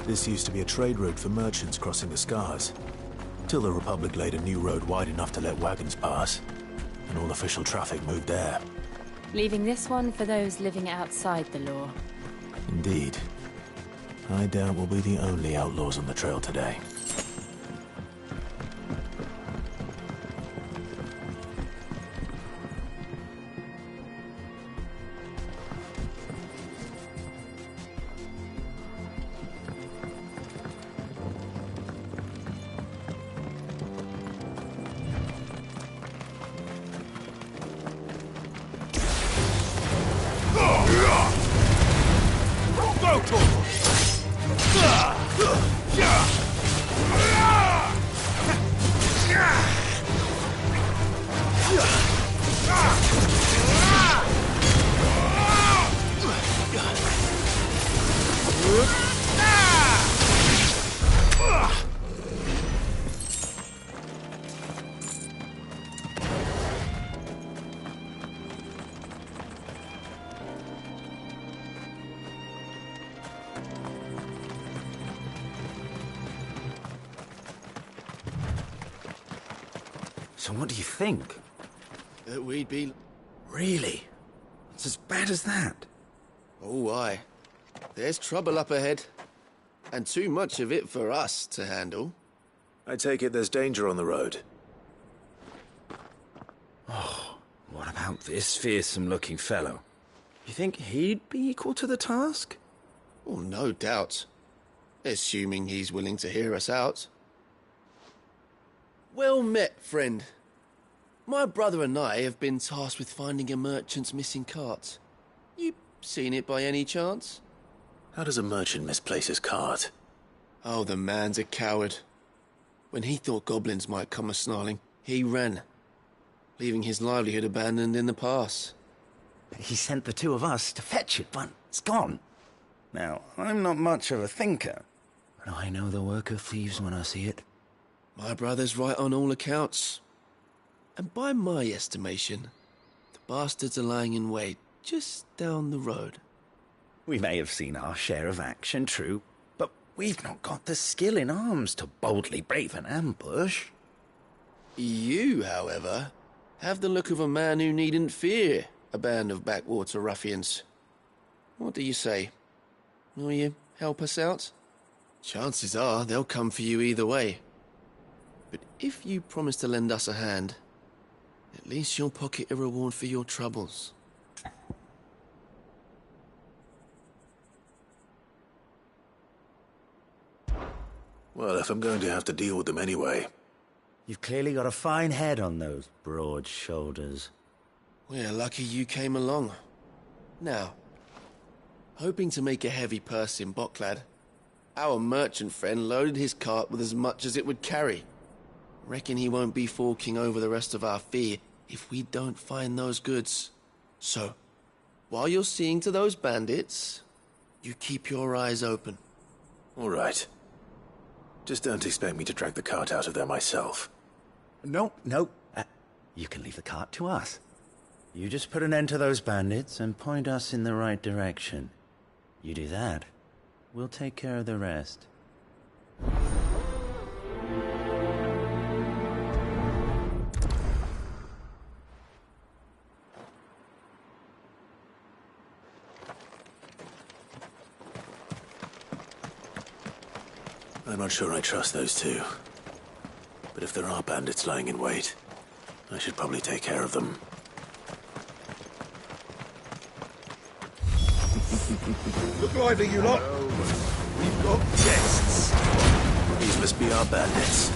This used to be a trade route for merchants crossing the Scars, till the Republic laid a new road wide enough to let wagons pass, and all official traffic moved there. Leaving this one for those living outside the law. Indeed. I doubt we'll be the only outlaws on the trail today. So what do you think? That we'd be... Really? It's as bad as that? Oh, aye. There's trouble up ahead. And too much of it for us to handle. I take it there's danger on the road. Oh, what about this fearsome-looking fellow? You think he'd be equal to the task? Oh, no doubt. Assuming he's willing to hear us out. Well met, friend. My brother and I have been tasked with finding a merchant's missing cart. You seen it by any chance? How does a merchant misplace his cart? Oh, the man's a coward. When he thought goblins might come a-snarling, he ran, leaving his livelihood abandoned in the pass. He sent the two of us to fetch it, but it's gone. Now, I'm not much of a thinker, but I know the work of thieves when I see it. My brother's right on all accounts. And by my estimation, the bastards are lying in wait just down the road. We may have seen our share of action, true, but we've not got the skill in arms to boldly brave an ambush. You, however, have the look of a man who needn't fear a band of backwater ruffians. What do you say? Will you help us out? Chances are they'll come for you either way. But if you promise to lend us a hand, at least you'll pocket a reward for your troubles. Well, if I'm going to have to deal with them anyway. You've clearly got a fine head on those broad shoulders. We're lucky you came along. Now, hoping to make a heavy purse in Boklad, our merchant friend loaded his cart with as much as it would carry. Reckon he won't be forking over the rest of our fee if we don't find those goods. So, while you're seeing to those bandits, you keep your eyes open. All right. Just don't expect me to drag the cart out of there myself. No. You can leave the cart to us. You just put an end to those bandits and point us in the right direction. You do that, we'll take care of the rest. I'm not sure I trust those two. But if there are bandits lying in wait, I should probably take care of them. Look lively, you lot. We've got guests. These must be our bandits.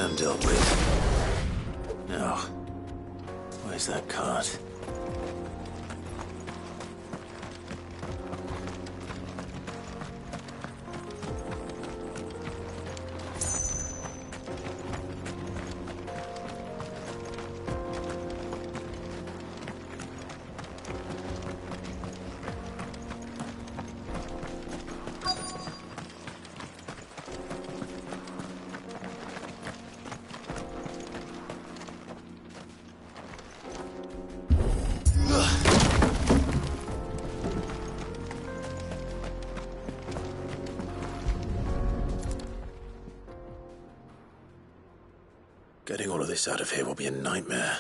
them dealt with. Now, where's that cart? Getting all of this out of here will be a nightmare.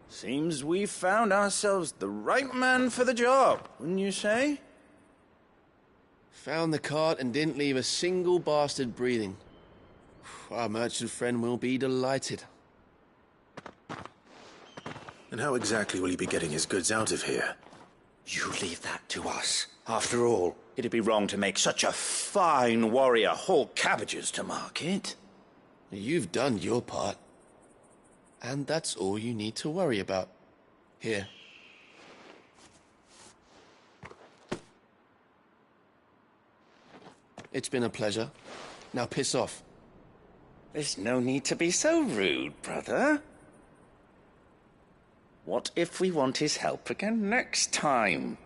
Seems we've found ourselves the right man for the job, wouldn't you say? Found the cart and didn't leave a single bastard breathing. Our merchant friend will be delighted. And how exactly will he be getting his goods out of here? You leave that to us. After all, it'd be wrong to make such a fine warrior haul cabbages to market. You've done your part. And that's all you need to worry about. Here. It's been a pleasure. Now piss off. There's no need to be so rude, brother. What if we want his help again next time?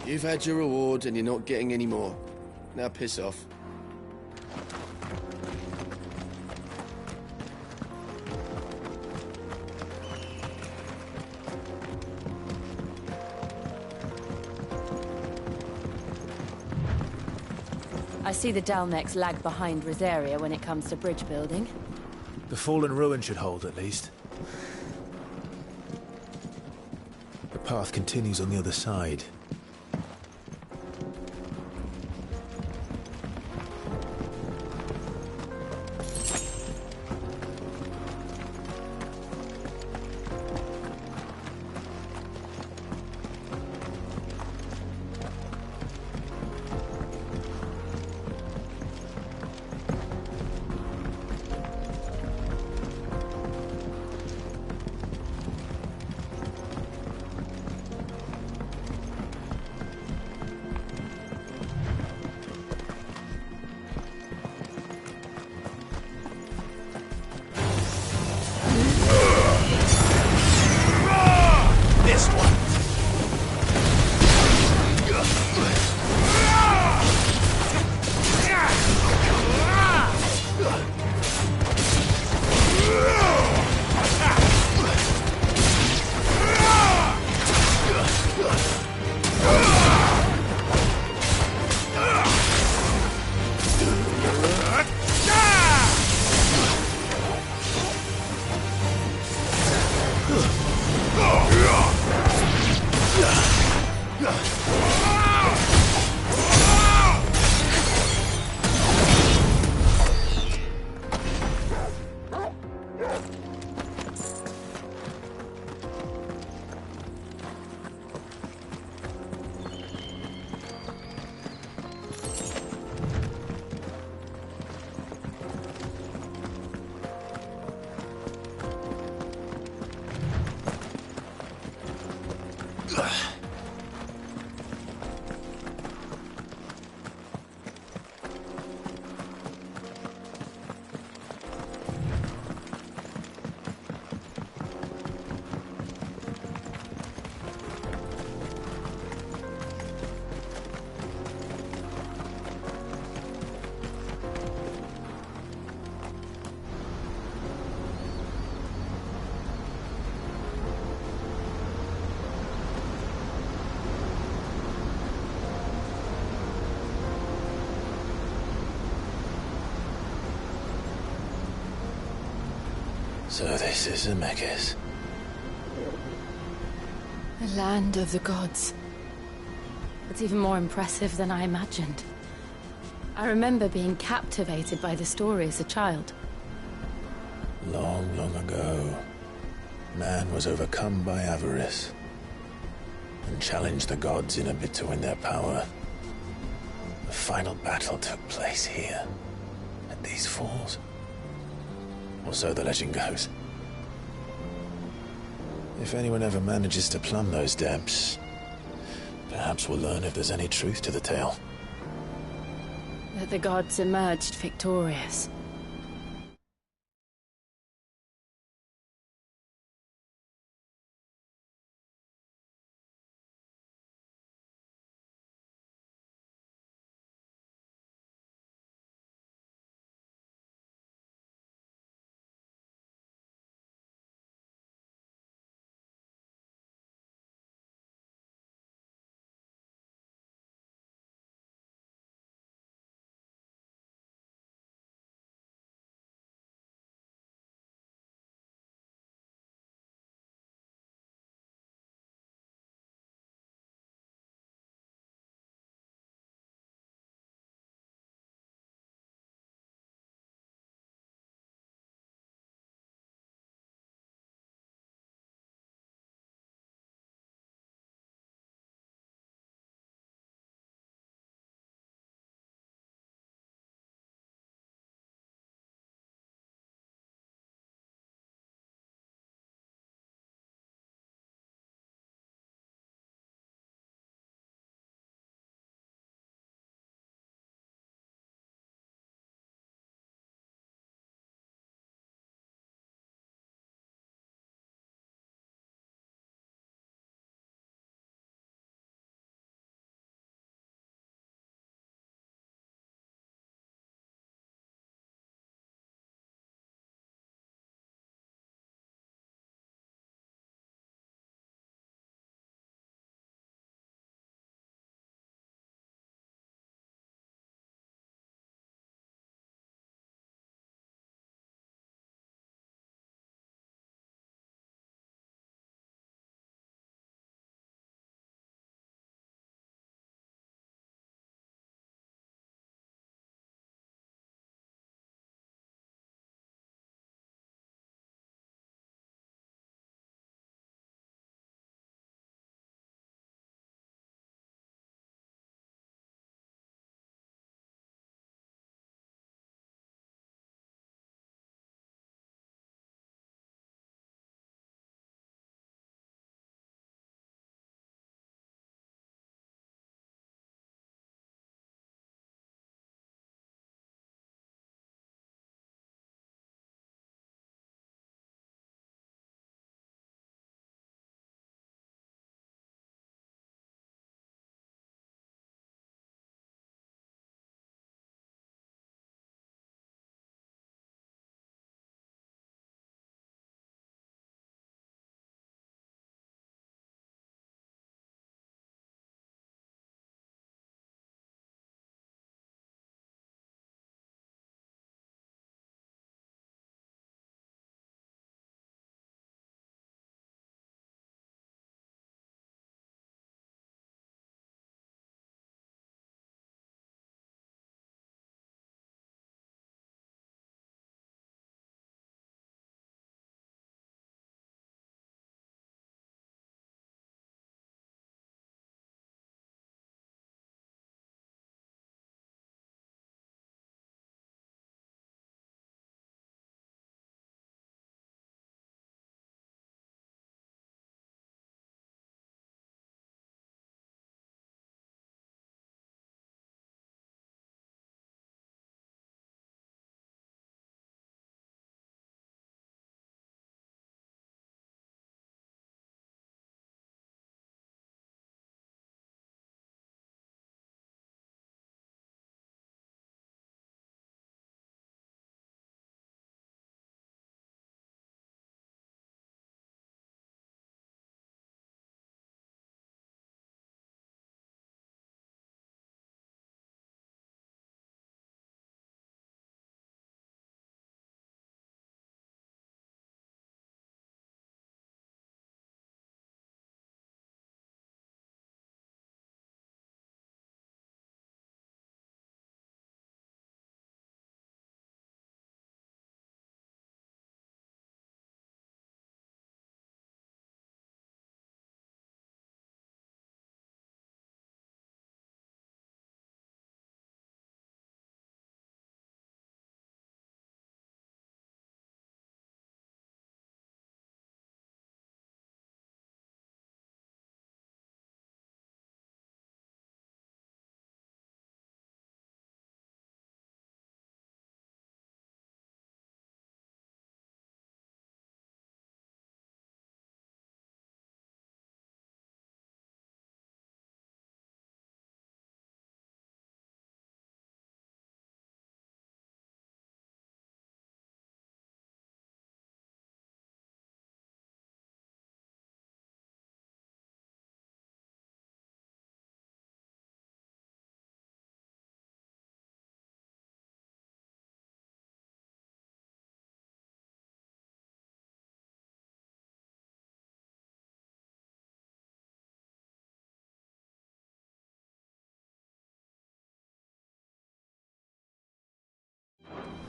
You've had your reward and you're not getting any more. Now piss off. I see the Dalnecs lag behind Rosaria when it comes to bridge building. The fallen ruin should hold, at least. The path continues on the other side. So this is Zemeckis. The land of the gods. It's even more impressive than I imagined. I remember being captivated by the story as a child. Long, long ago, man was overcome by avarice and challenged the gods in a bid to win their power. The final battle took place here, at these falls. Or so the legend goes. If anyone ever manages to plumb those depths, perhaps we'll learn if there's any truth to the tale. That the gods emerged victorious.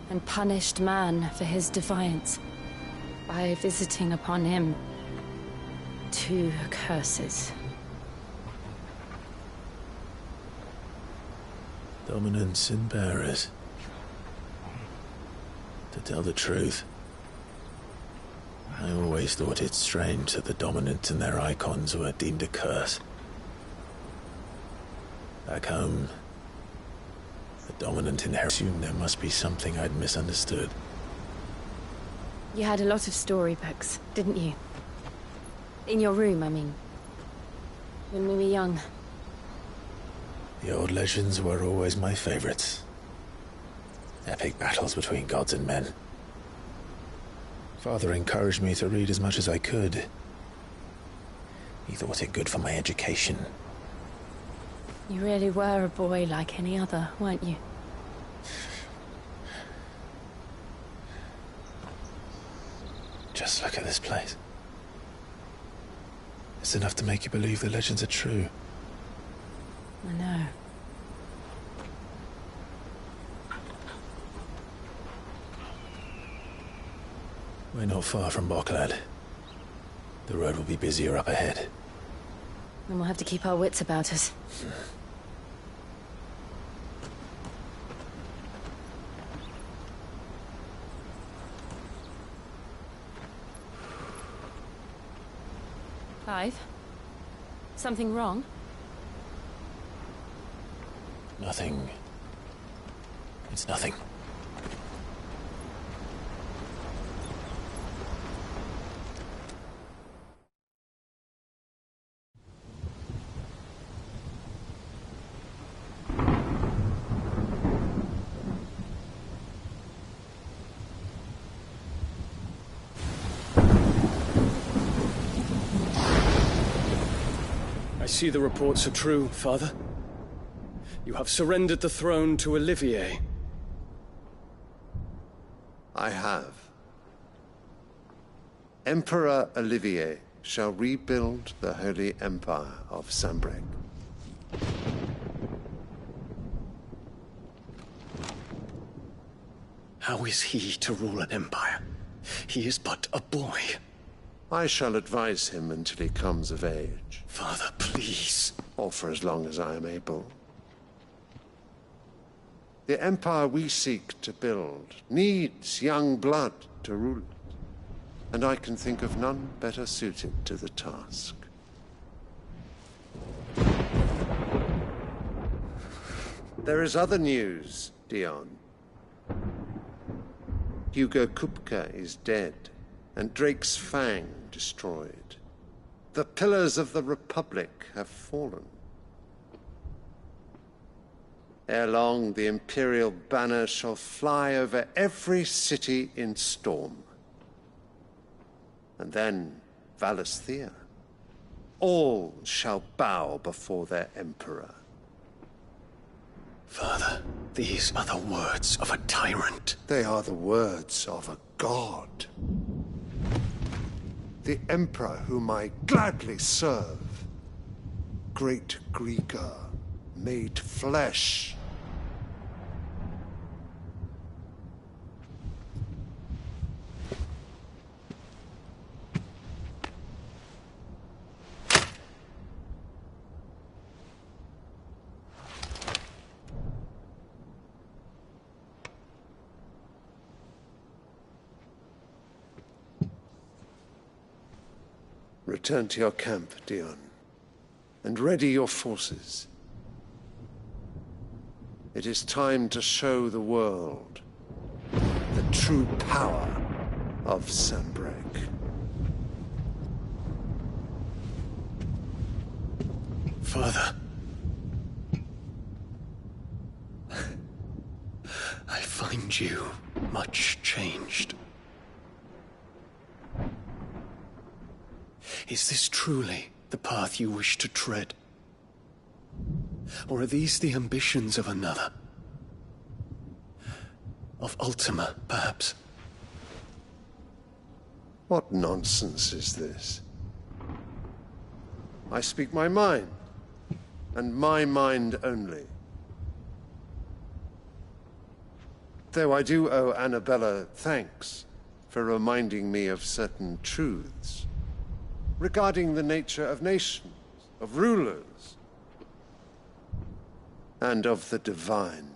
and punished man for his defiance by visiting upon him 2 curses. Dominants and bearers. To tell the truth, I always thought it strange that the dominant and their icons were deemed a curse. Back home, the dominant assumed there must be something I'd misunderstood. You had a lot of storybooks, didn't you? In your room, I mean. When we were young. The old legends were always my favorites. Epic battles between gods and men. Father encouraged me to read as much as I could. He thought it good for my education. You really were a boy like any other, weren't you? Just look at this place. It's enough to make you believe the legends are true. I know. We're not far from Boklad. The road will be busier up ahead. Then we'll have to keep our wits about us. Clive? Something wrong? Nothing. It's nothing. I see the reports are true, Father. You have surrendered the throne to Olivier. I have. Emperor Olivier shall rebuild the Holy Empire of Sanbreque. How is he to rule an empire? He is but a boy. I shall advise him until he comes of age. Father, please. Or for as long as I am able. The empire we seek to build needs young blood to rule it, and I can think of none better suited to the task. There is other news, Dion. Hugo Kupka is dead, and Drake's Fang destroyed. The pillars of the Republic have fallen. Ere long, the Imperial banner shall fly over every city in Storm. And then, Valisthea. All shall bow before their Emperor. Father, these are the words of a tyrant. They are the words of a god. The Emperor whom I gladly serve. Great Greager, made flesh. Return to your camp, Dion, and ready your forces. It is time to show the world the true power of Sanbreque. Father. I find you much changed. Is this truly the path you wish to tread? Or are these the ambitions of another? Of Ultima, perhaps? What nonsense is this? I speak my mind, and my mind only. Though I do owe Annabella thanks for reminding me of certain truths regarding the nature of nations, of rulers, and of the divine.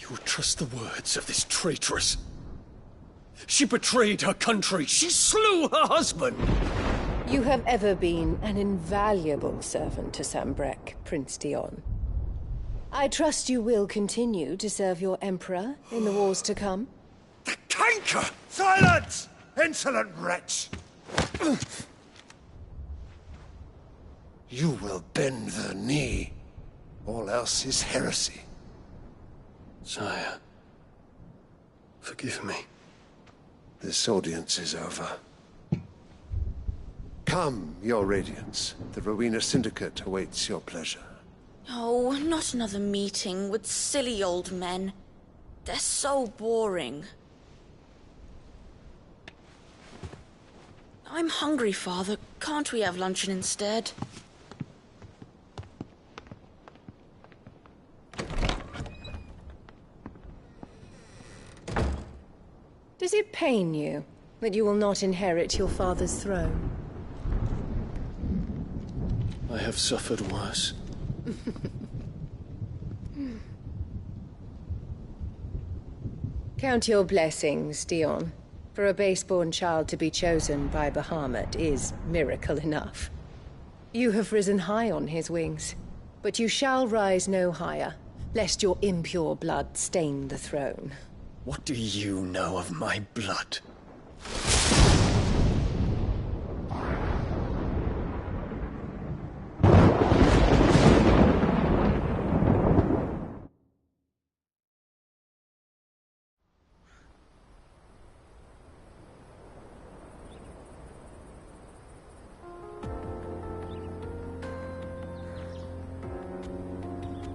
You would trust the words of this traitress? She betrayed her country. She slew her husband. You have ever been an invaluable servant to Sambrek, Prince Dion. I trust you will continue to serve your Emperor in the wars to come. The canker! Silence! Insolent wretch! You will bend the knee. All else is heresy. Sire, forgive me. This audience is over. Come, your Radiance. The Rowena Syndicate awaits your pleasure. Oh, not another meeting with silly old men. They're so boring. I'm hungry, Father. Can't we have luncheon instead? Does it pain you that you will not inherit your father's throne? I have suffered worse. Count your blessings, Dion. For a base-born child to be chosen by Bahamut is miracle enough. You have risen high on his wings, but you shall rise no higher, lest your impure blood stain the throne. What do you know of my blood?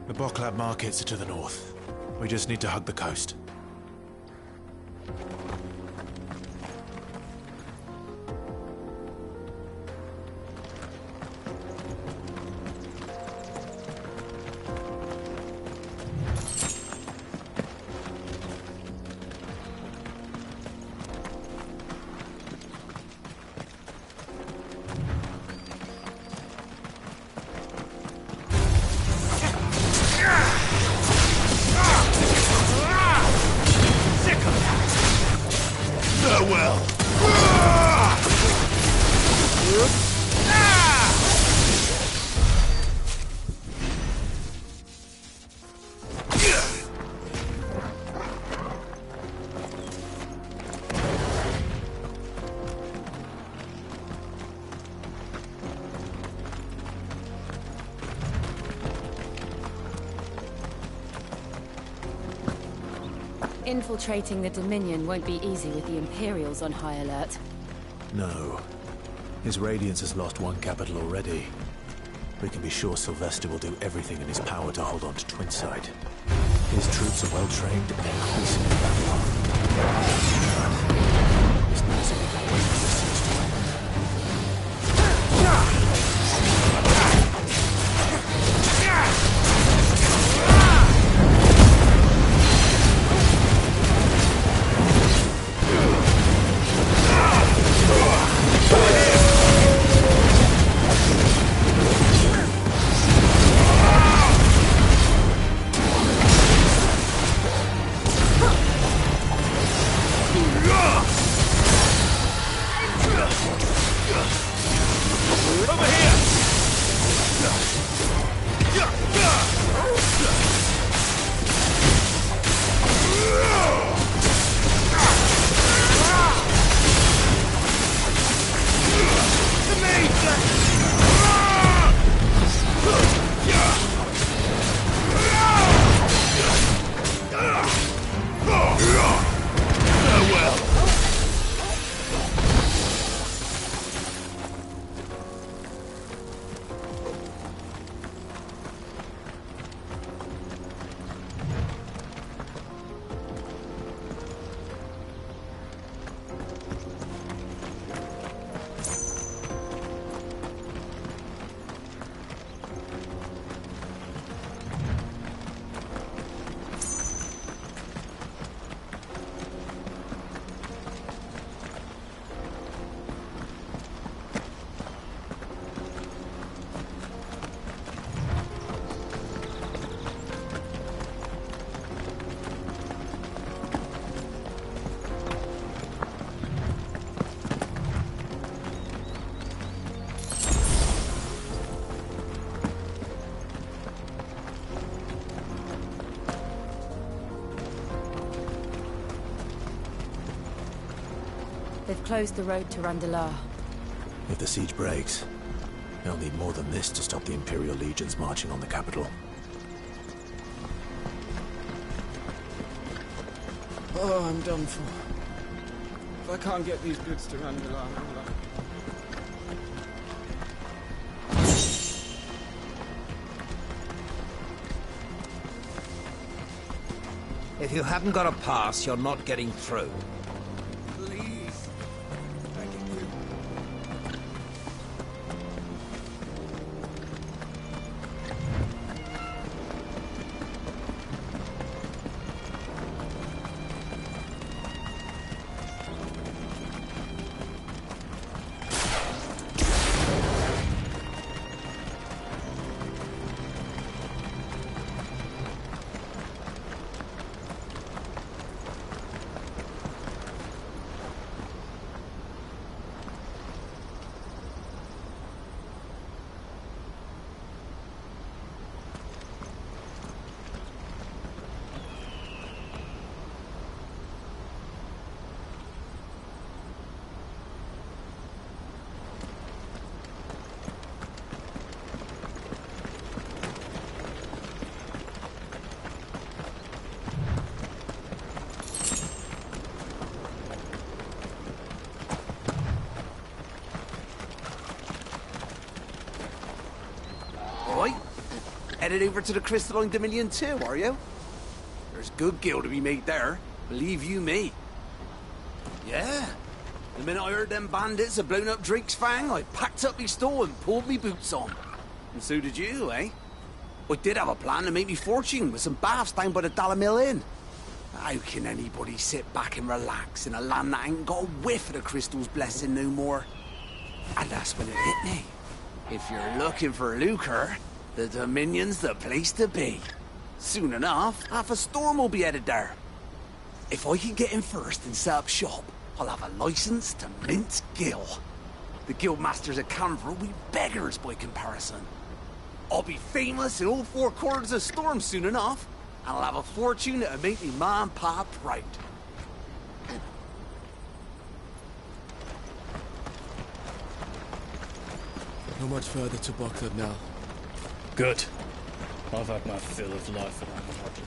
The Boklab markets are to the north. We just need to hug the coast. Infiltrating the Dominion won't be easy with the Imperials on high alert. No. His Radiance has lost one capital already. We can be sure Sylvester will do everything in his power to hold on to Twinside. His troops are well trained and increasingly battle-hardened. There's no significant way for this siege to end. They've closed the road to Randalar. If the siege breaks, they'll need more than this to stop the Imperial legions marching on the capital. Oh, I'm done for. If I can't get these goods to Randalar, If you haven't got a pass, you're not getting through. please. Thank you. Headed over to the Crystalline Dominion too, are you? There's good gil to be made there, believe you me. Yeah. The minute I heard them bandits had blown up Drake's Fang, I packed up me store and pulled me boots on. And so did you, eh? I did have a plan to make me fortune with some baths down by the Dalamil Inn. How can anybody sit back and relax in a land that ain't got a whiff of the crystal's blessing no more? And that's when it hit me. If you're looking for lucre, the Dominion's the place to be. Soon enough, half a storm will be headed there. If I can get in first and set up shop, I'll have a license to mint gil. The guildmasters at Canberra will be beggars by comparison. I'll be famous in all four corners of Storm soon enough, and I'll have a fortune that'll make me ma and pa proud. Not much further to Bockland now. Good. I've had my fill of life around the margin.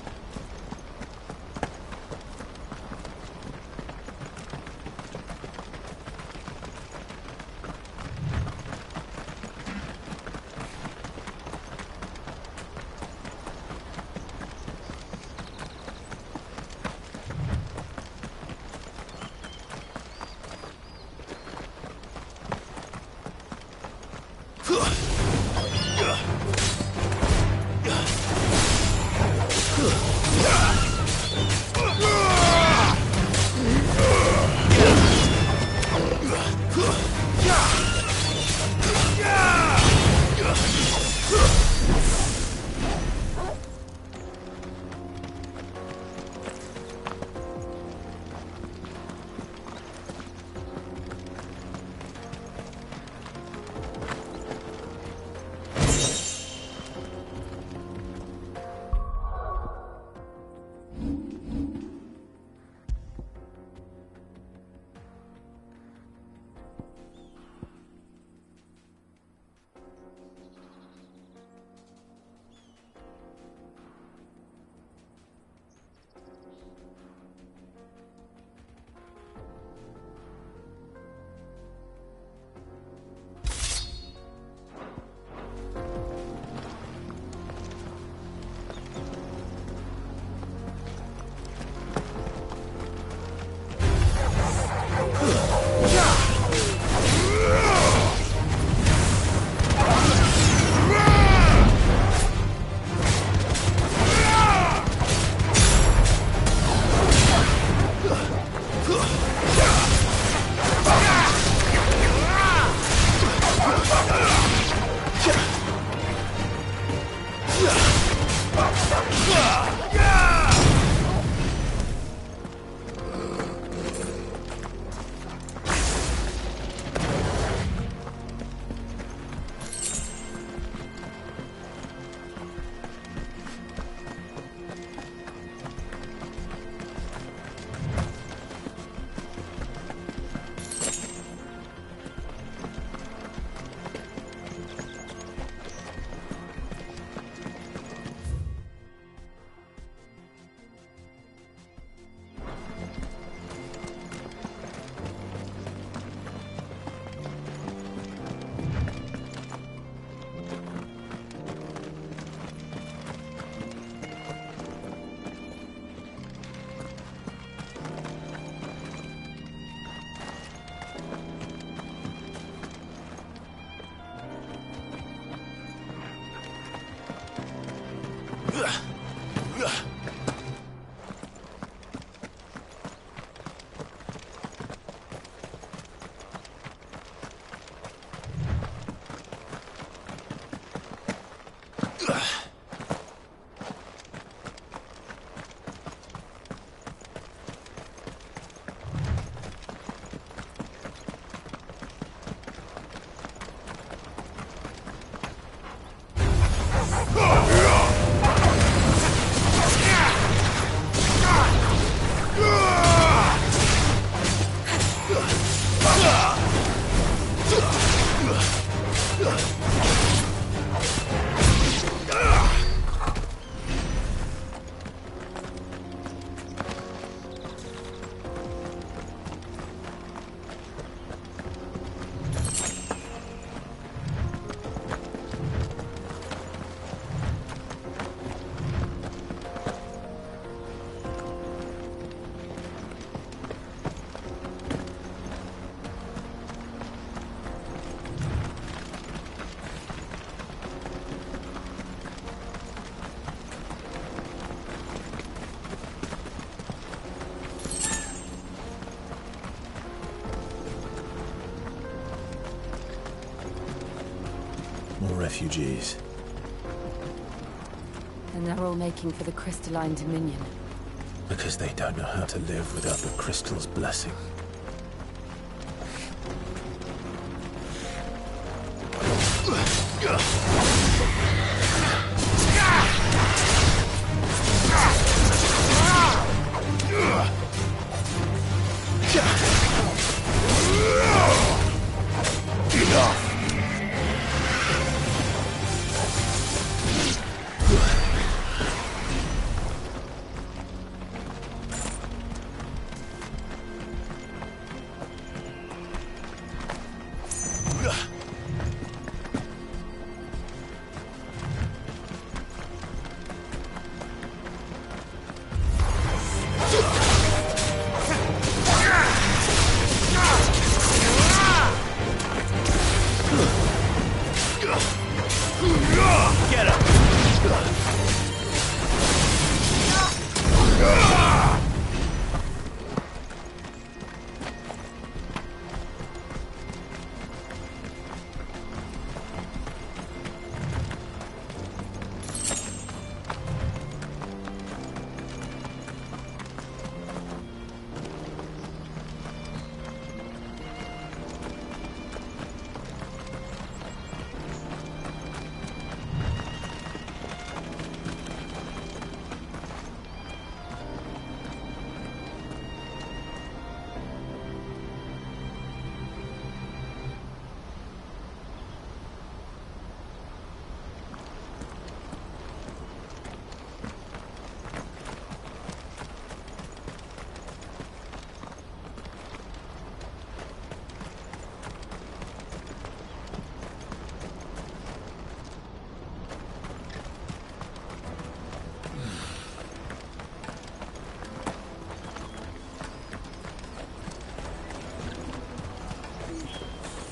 More refugees. And they're all making for the crystalline dominion. Because they don't know how to live without the crystal's blessing.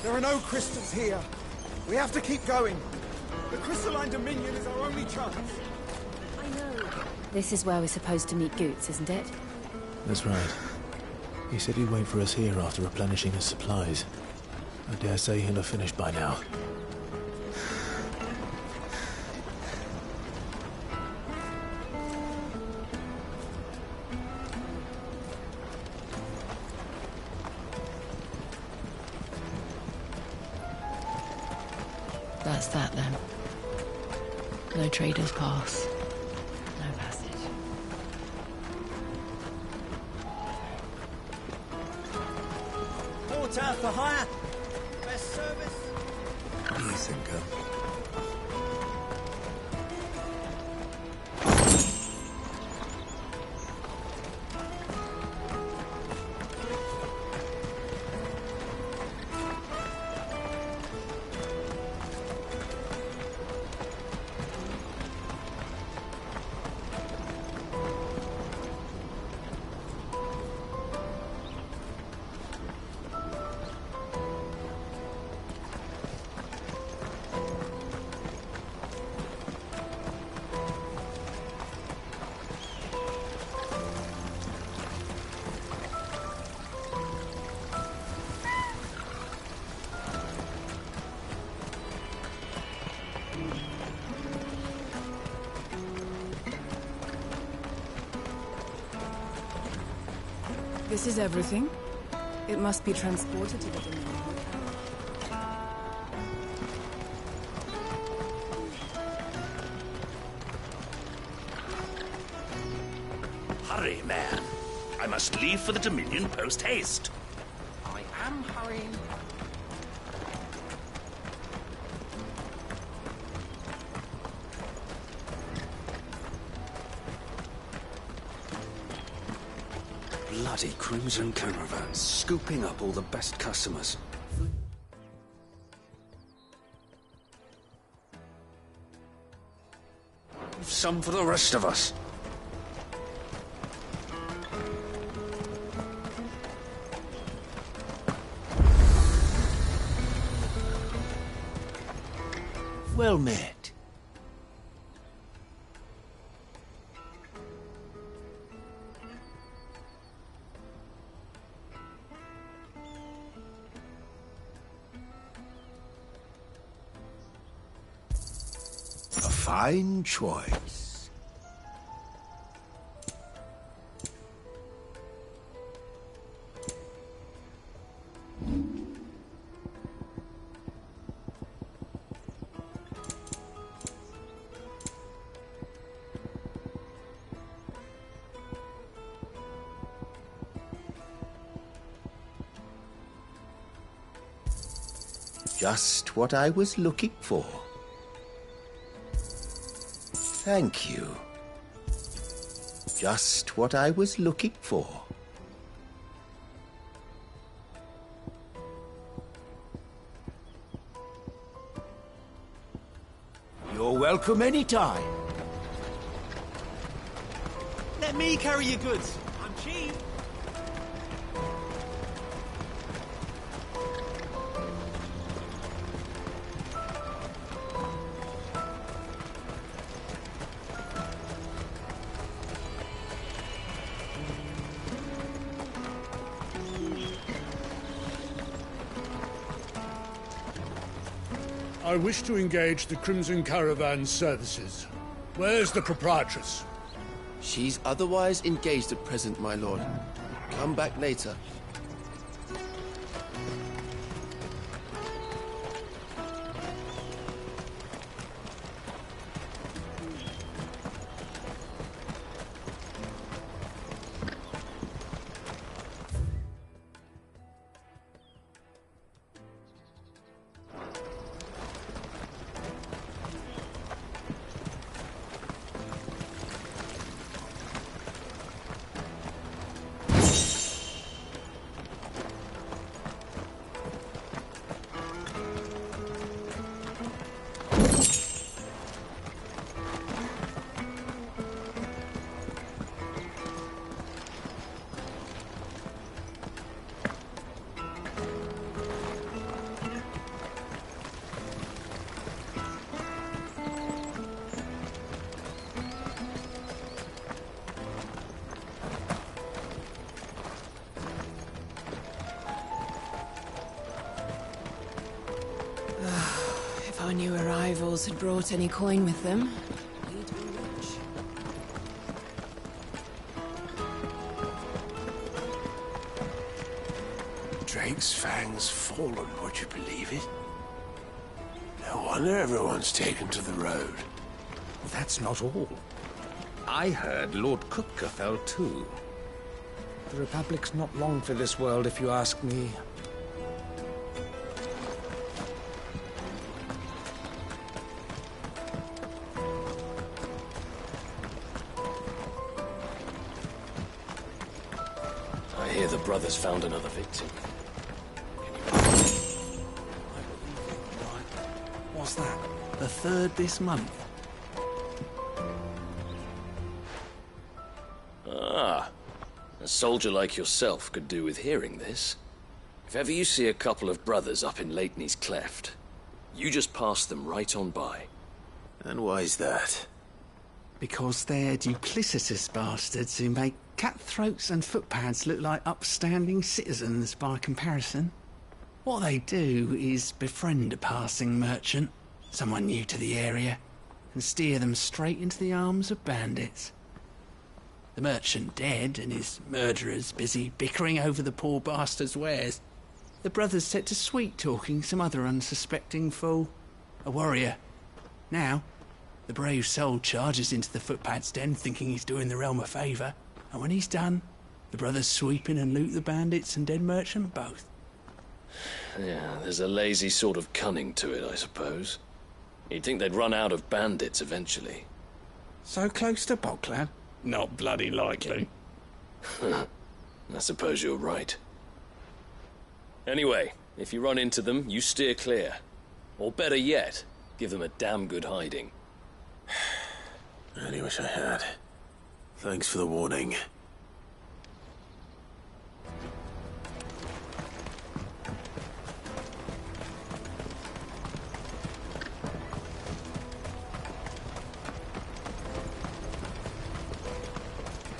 There are no crystals here. We have to keep going. The crystalline dominion is our only chance. I know. This is where we're supposed to meet Goots, isn't it? That's right. He said he'd wait for us here after replenishing his supplies. I dare say he'll have finished by now. That's that then. No traders pass. No passage. Port out for hire. Best service. What do you think, Gum? This is everything. It must be transported to the Dominion. Hurry, man. I must leave for the Dominion post-haste. I am hurrying. Bloody Crimson caravans, scooping up all the best customers. Some for the rest of us. Well met. fine choice. Just what I was looking for. Thank you. Just what I was looking for. You're welcome anytime. Let me carry your goods. I'm cheap. I wish to engage the Crimson Caravan services. Where's the proprietress? She's otherwise engaged at present, my lord. Come back later. If our new arrivals had brought any coin with them, we'd be rich. Drake's Fang's fallen, would you believe it? No wonder everyone's taken to the road. That's not all. I heard Lord Kupka fell too. The Republic's not long for this world, if you ask me. I hear the brothers found another victim. What's that? The third this month? Ah, a soldier like yourself could do with hearing this. If ever you see a couple of brothers up in Leitney's Cleft, you just pass them right on by. And why's that? Because they're duplicitous bastards who make cutthroats and footpads look like upstanding citizens by comparison. What they do is befriend a passing merchant, someone new to the area, and steer them straight into the arms of bandits. The merchant dead and his murderers busy bickering over the poor bastard's wares. The brothers set to sweet-talking some other unsuspecting fool, a warrior. Now, the brave soul charges into the footpad's den thinking he's doing the realm a favour, and when he's done, the brothers sweep in and loot the bandits and dead merchant both. Yeah, there's a lazy sort of cunning to it, I suppose. You'd think they'd run out of bandits eventually. So close to Boklad? Not bloody likely. I suppose you're right. Anyway, if you run into them, you steer clear. Or better yet, give them a damn good hiding. I really wish I had. Thanks for the warning.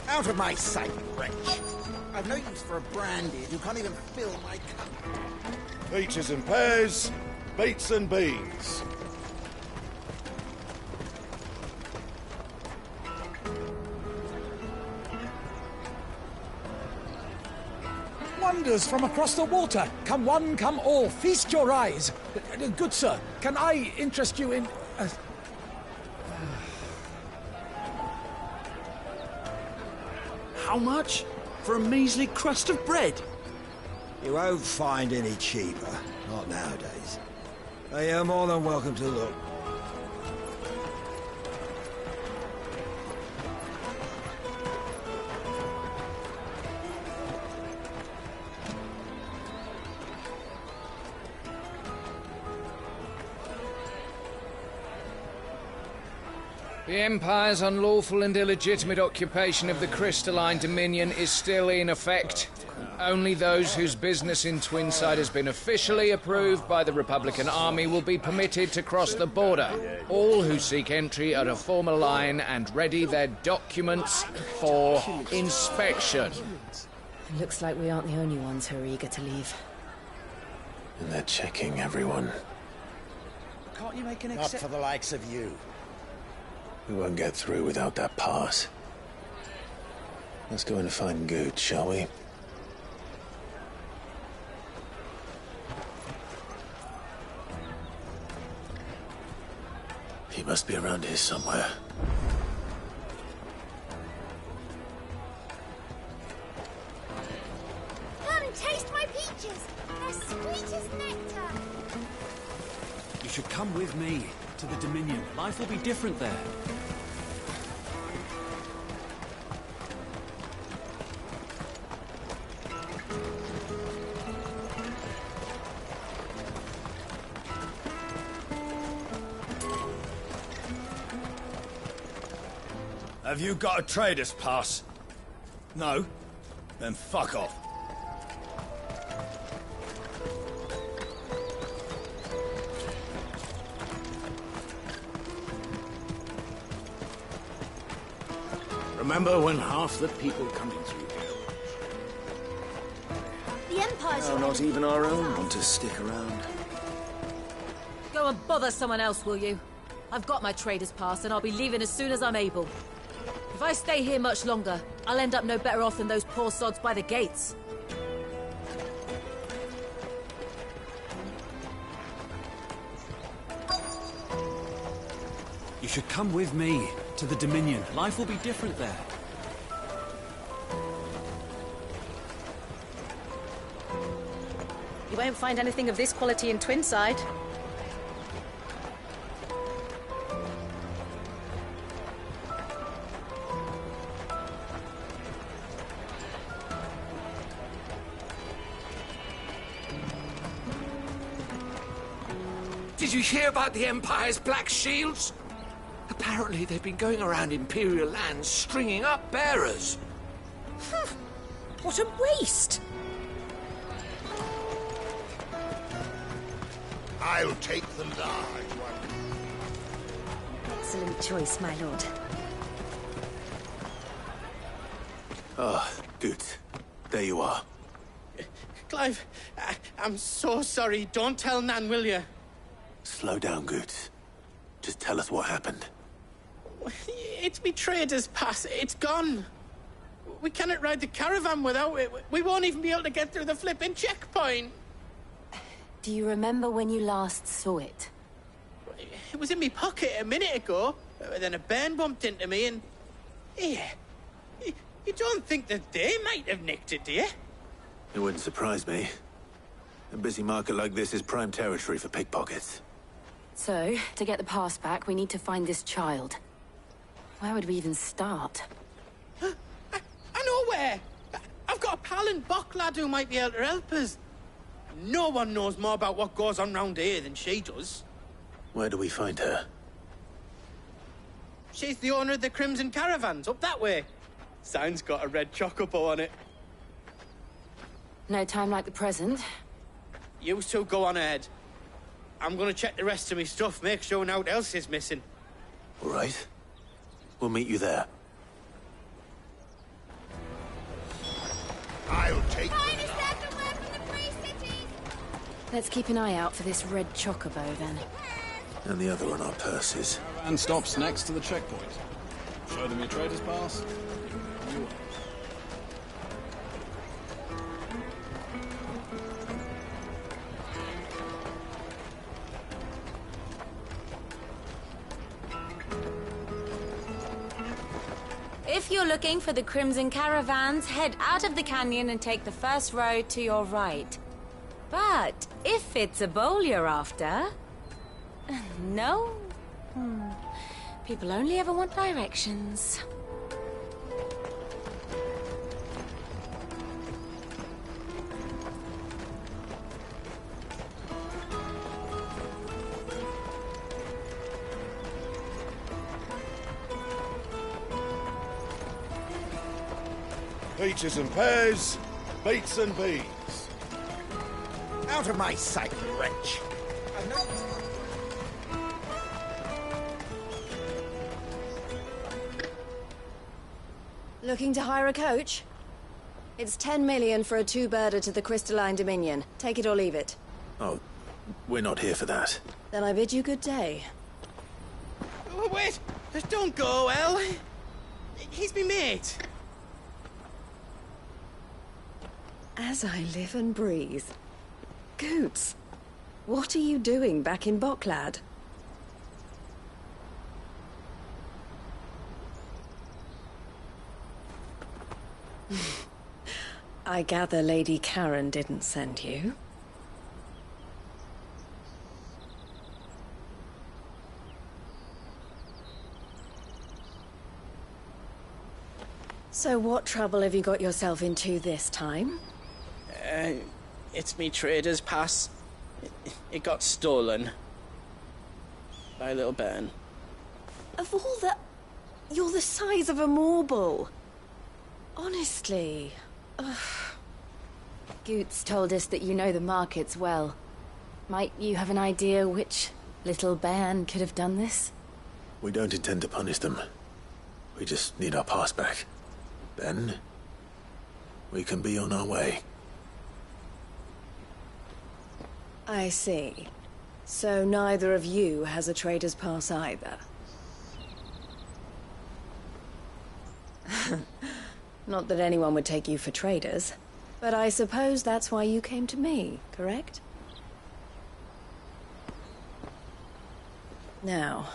Out of my sight, wretch! I've no use for a branded who can't even fill my cup. Peaches and pears, beets and beans. wonders from across the water. Come one, come all, feast your eyes. Good sir, can I interest you in... How much? For a measly crust of bread? You won't find any cheaper. Not nowadays. But you're more than welcome to look. The Empire's unlawful and illegitimate occupation of the Crystalline Dominion is still in effect. Only those whose business in Twinside has been officially approved by the Republican Army will be permitted to cross the border. All who seek entry are to form a line and ready their documents for inspection. It looks like we aren't the only ones who are eager to leave. And they're checking everyone. Can't you make an Not for the likes of you. We won't get through without that pass. Let's go in and find Good, shall we? He must be around here somewhere. Come and taste my peaches. They're sweet as nectar. You should come with me to the Dominion. Life will be different there. Have you got a trader's pass? No? Then fuck off. Remember when half the people coming through here? The Empire's No, not even our own want to stick around. Go and bother someone else, will you? I've got my trader's pass and I'll be leaving as soon as I'm able. If I stay here much longer, I'll end up no better off than those poor sods by the gates. You should come with me to the Dominion. Life will be different there. You won't find anything of this quality in Twinside. Did you hear about the Empire's Black Shields? Apparently they've been going around Imperial lands stringing up bearers. What a waste! I'll take the large one. Excellent choice, my lord. Ah, good. There you are. Clive, I'm so sorry. Don't tell Nan, will you? Slow down, Good. Just tell us what happened. It's me trader's pass. It's gone. We cannot ride the caravan without it. We won't even be able to get through the flipping checkpoint. Do you remember when you last saw it? It was in my pocket a minute ago. Then a bairn bumped into me and... Yeah. You don't think that they might have nicked it, do you? It wouldn't surprise me. A busy market like this is prime territory for pickpockets. So, to get the pass back, we need to find this child. Where would we even start? I know where! I've got a pal in Bock lad who might be able to help us. No one knows more about what goes on round here than she does. Where do we find her? She's the owner of the Crimson Caravans, up that way. Sign's got a red chocobo on it. No time like the present. You two go on ahead. I'm gonna check the rest of my stuff, make sure naught else is missing. All right. We'll meet you there. I'll take Let's keep an eye out for this red chocobo, then. And the other on our purses. And stops next to the checkpoint. Show them your trader's pass. If you're looking for the Crimson Caravans, head out of the canyon and take the first road to your right. But if it's a bowl you're after... No? People only ever want directions. Peaches and pears, beets and beans. Out of my sight, wretch! Looking to hire a coach? It's 10 million for a two-birder to the Crystalline Dominion. Take it or leave it. Oh, we're not here for that. Then I bid you good day. Oh, wait! Don't go, El. He's me mate. As I live and breathe. Goots, what are you doing back in Boklad? I gather Lady Karen didn't send you. So what trouble have you got yourself into this time? It's me trader's pass. It got stolen. By little Ben. Of all the... You're the size of a marble. Honestly. Ugh. Goots told us that you know the markets well. Might you have an idea which little bairn could have done this? We don't intend to punish them. We just need our pass back. Then, we can be on our way. I see. So neither of you has a trader's pass either. Not that anyone would take you for traders, but I suppose that's why you came to me, correct? Now,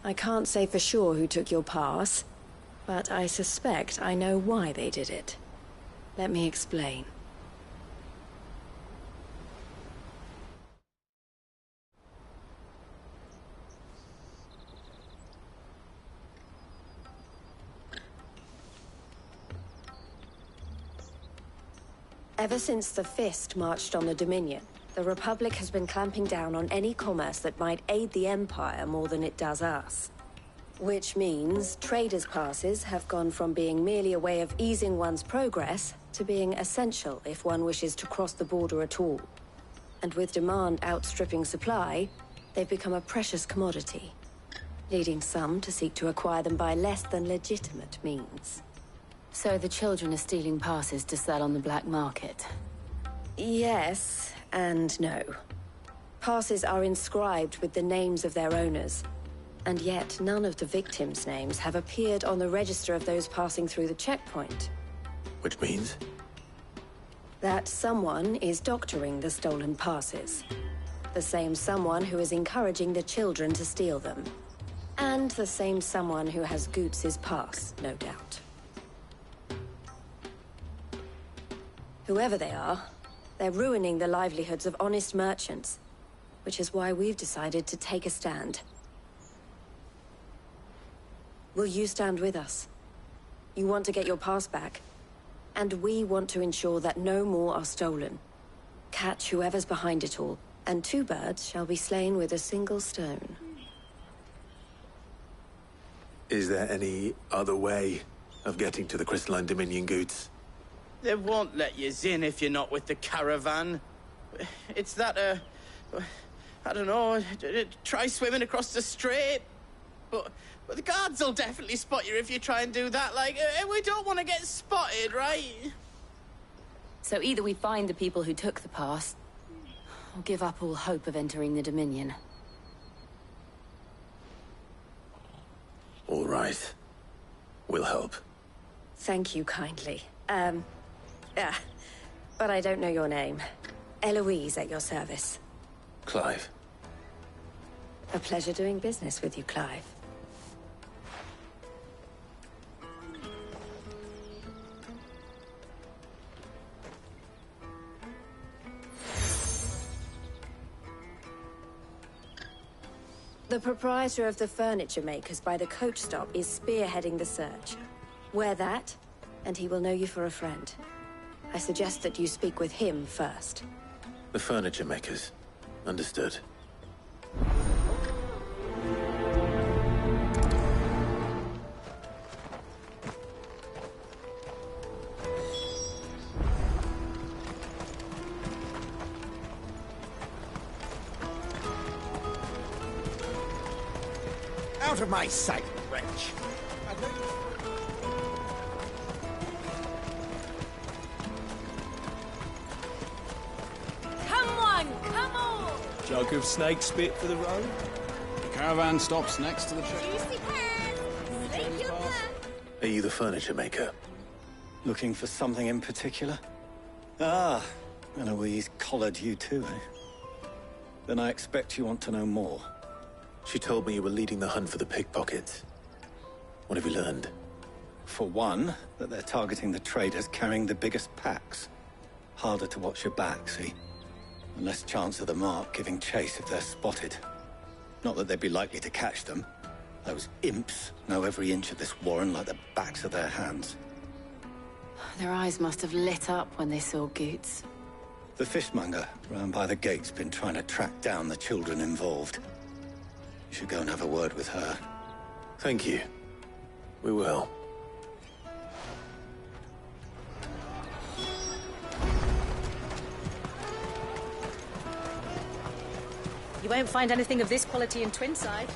I can't say for sure who took your pass, but I suspect I know why they did it. Let me explain. Ever since the Fist marched on the Dominion, the Republic has been clamping down on any commerce that might aid the Empire more than it does us. Which means traders' passes have gone from being merely a way of easing one's progress to being essential if one wishes to cross the border at all. And with demand outstripping supply, they've become a precious commodity, leading some to seek to acquire them by less than legitimate means. So the children are stealing passes to sell on the black market? Yes, and no. Passes are inscribed with the names of their owners, and yet none of the victims' names have appeared on the register of those passing through the checkpoint. Which means? That someone is doctoring the stolen passes. The same someone who is encouraging the children to steal them. And the same someone who has Goots' pass, no doubt. Whoever they are, they're ruining the livelihoods of honest merchants, which is why we've decided to take a stand. Will you stand with us? You want to get your pass back, and we want to ensure that no more are stolen. Catch whoever's behind it all, and two birds shall be slain with a single stone. Is there any other way of getting to the Crystalline Dominion, Goots? They won't let you in if you're not with the caravan. It's that, I don't know, try swimming across the strait. But the guards will definitely spot you if you try and do that. Like, we don't want to get spotted, right? So either we find the people who took the pass, or give up all hope of entering the Dominion. All right. We'll help. Thank you kindly. But I don't know your name. Eloise at your service. Clive. A pleasure doing business with you, Clive. The proprietor of the furniture makers by the coach stop is spearheading the search. Wear that, and he will know you for a friend. I suggest that you speak with him first. The furniture makers. Understood. Out of my sight, wretch! Come on, come on! Jug of snake spit for the road? The caravan stops next to the train. Juicy pears! Make your plan! Are you the furniture maker? Looking for something in particular? Ah, Eloise collared you too, eh? Then I expect you want to know more. She told me you were leading the hunt for the pickpockets. What have you learned? For one, that they're targeting the traders carrying the biggest packs. Harder to watch your back, see? And less chance of the mark giving chase if they're spotted. Not that they'd be likely to catch them. Those imps know every inch of this warren like the backs of their hands. Their eyes must have lit up when they saw Goots. The fishmonger round by the gate's been trying to track down the children involved. You should go and have a word with her. Thank you. We will. You won't find anything of this quality in Twinside.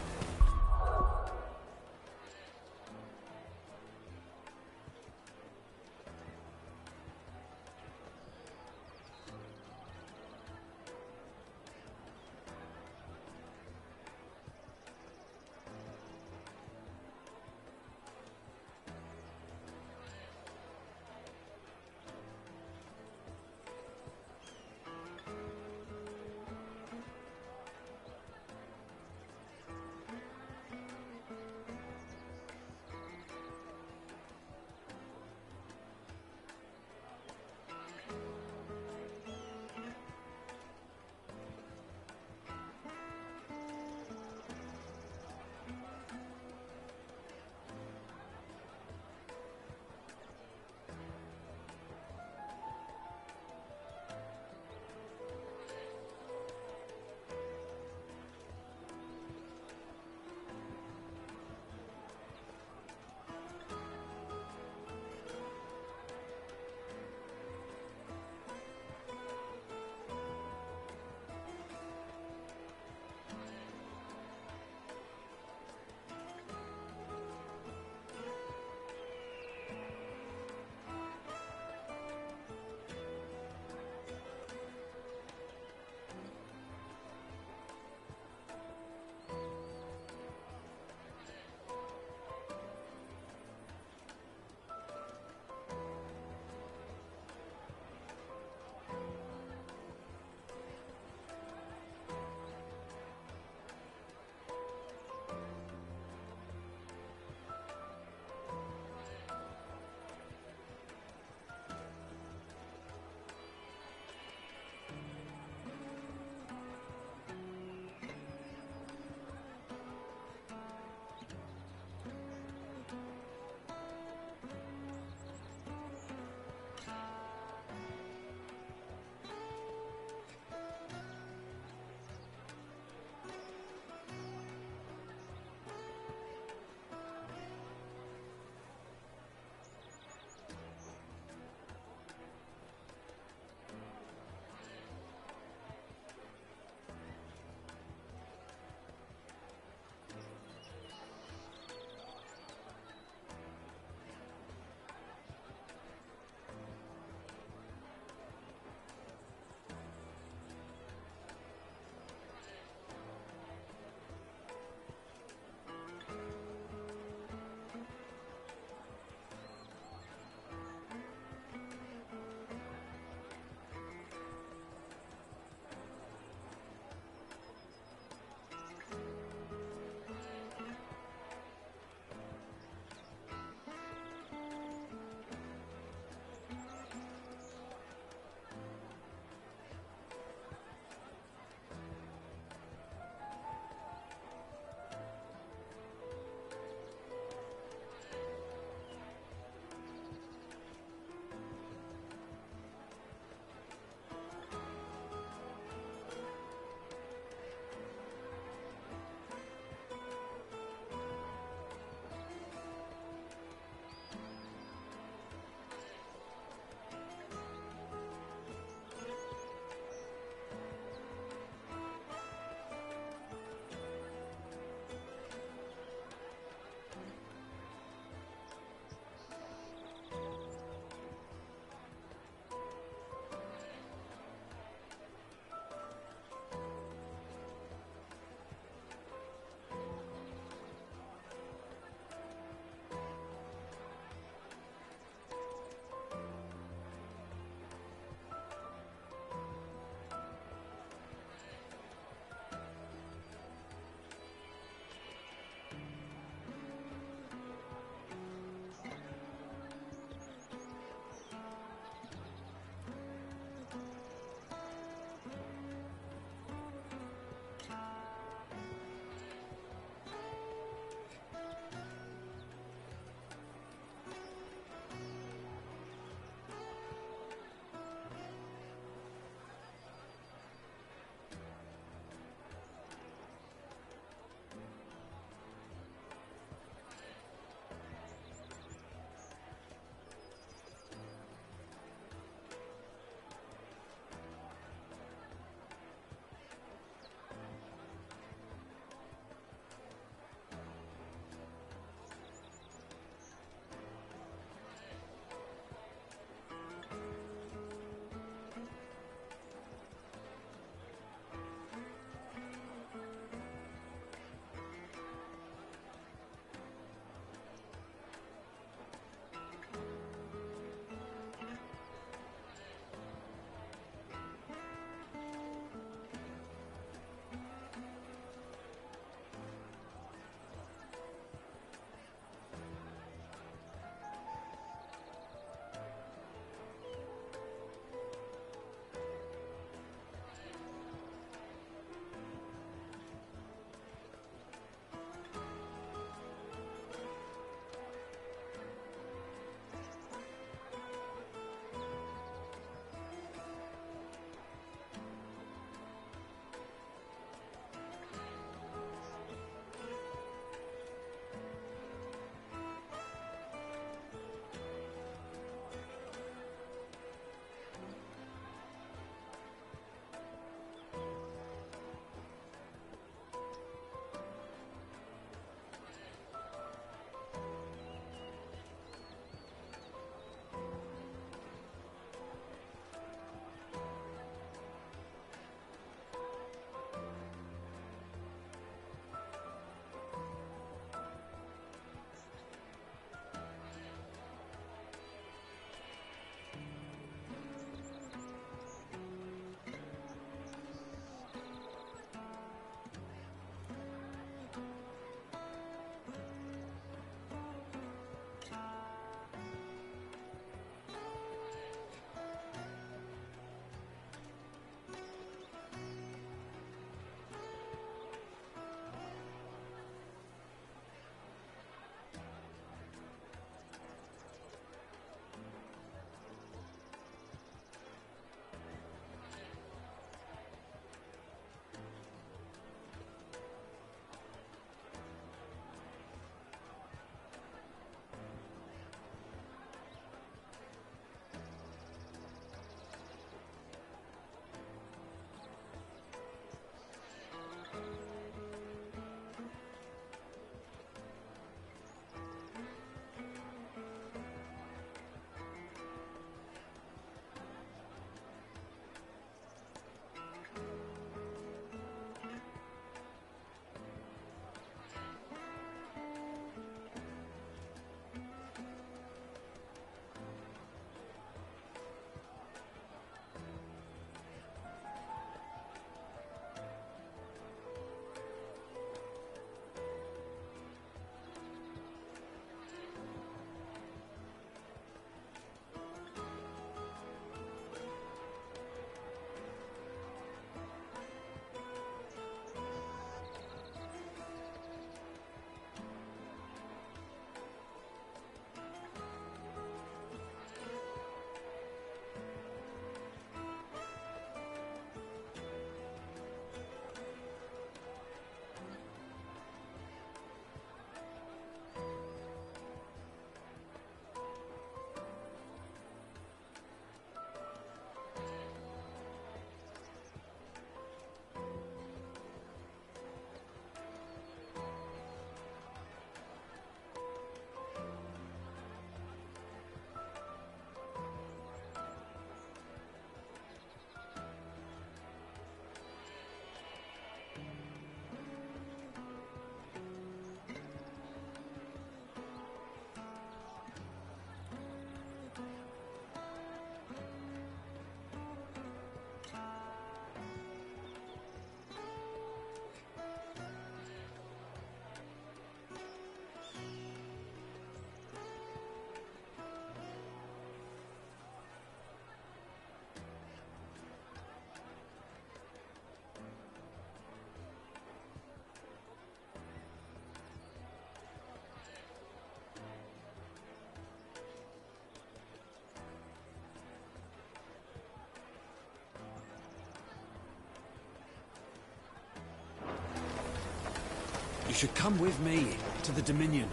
should come with me to the Dominion.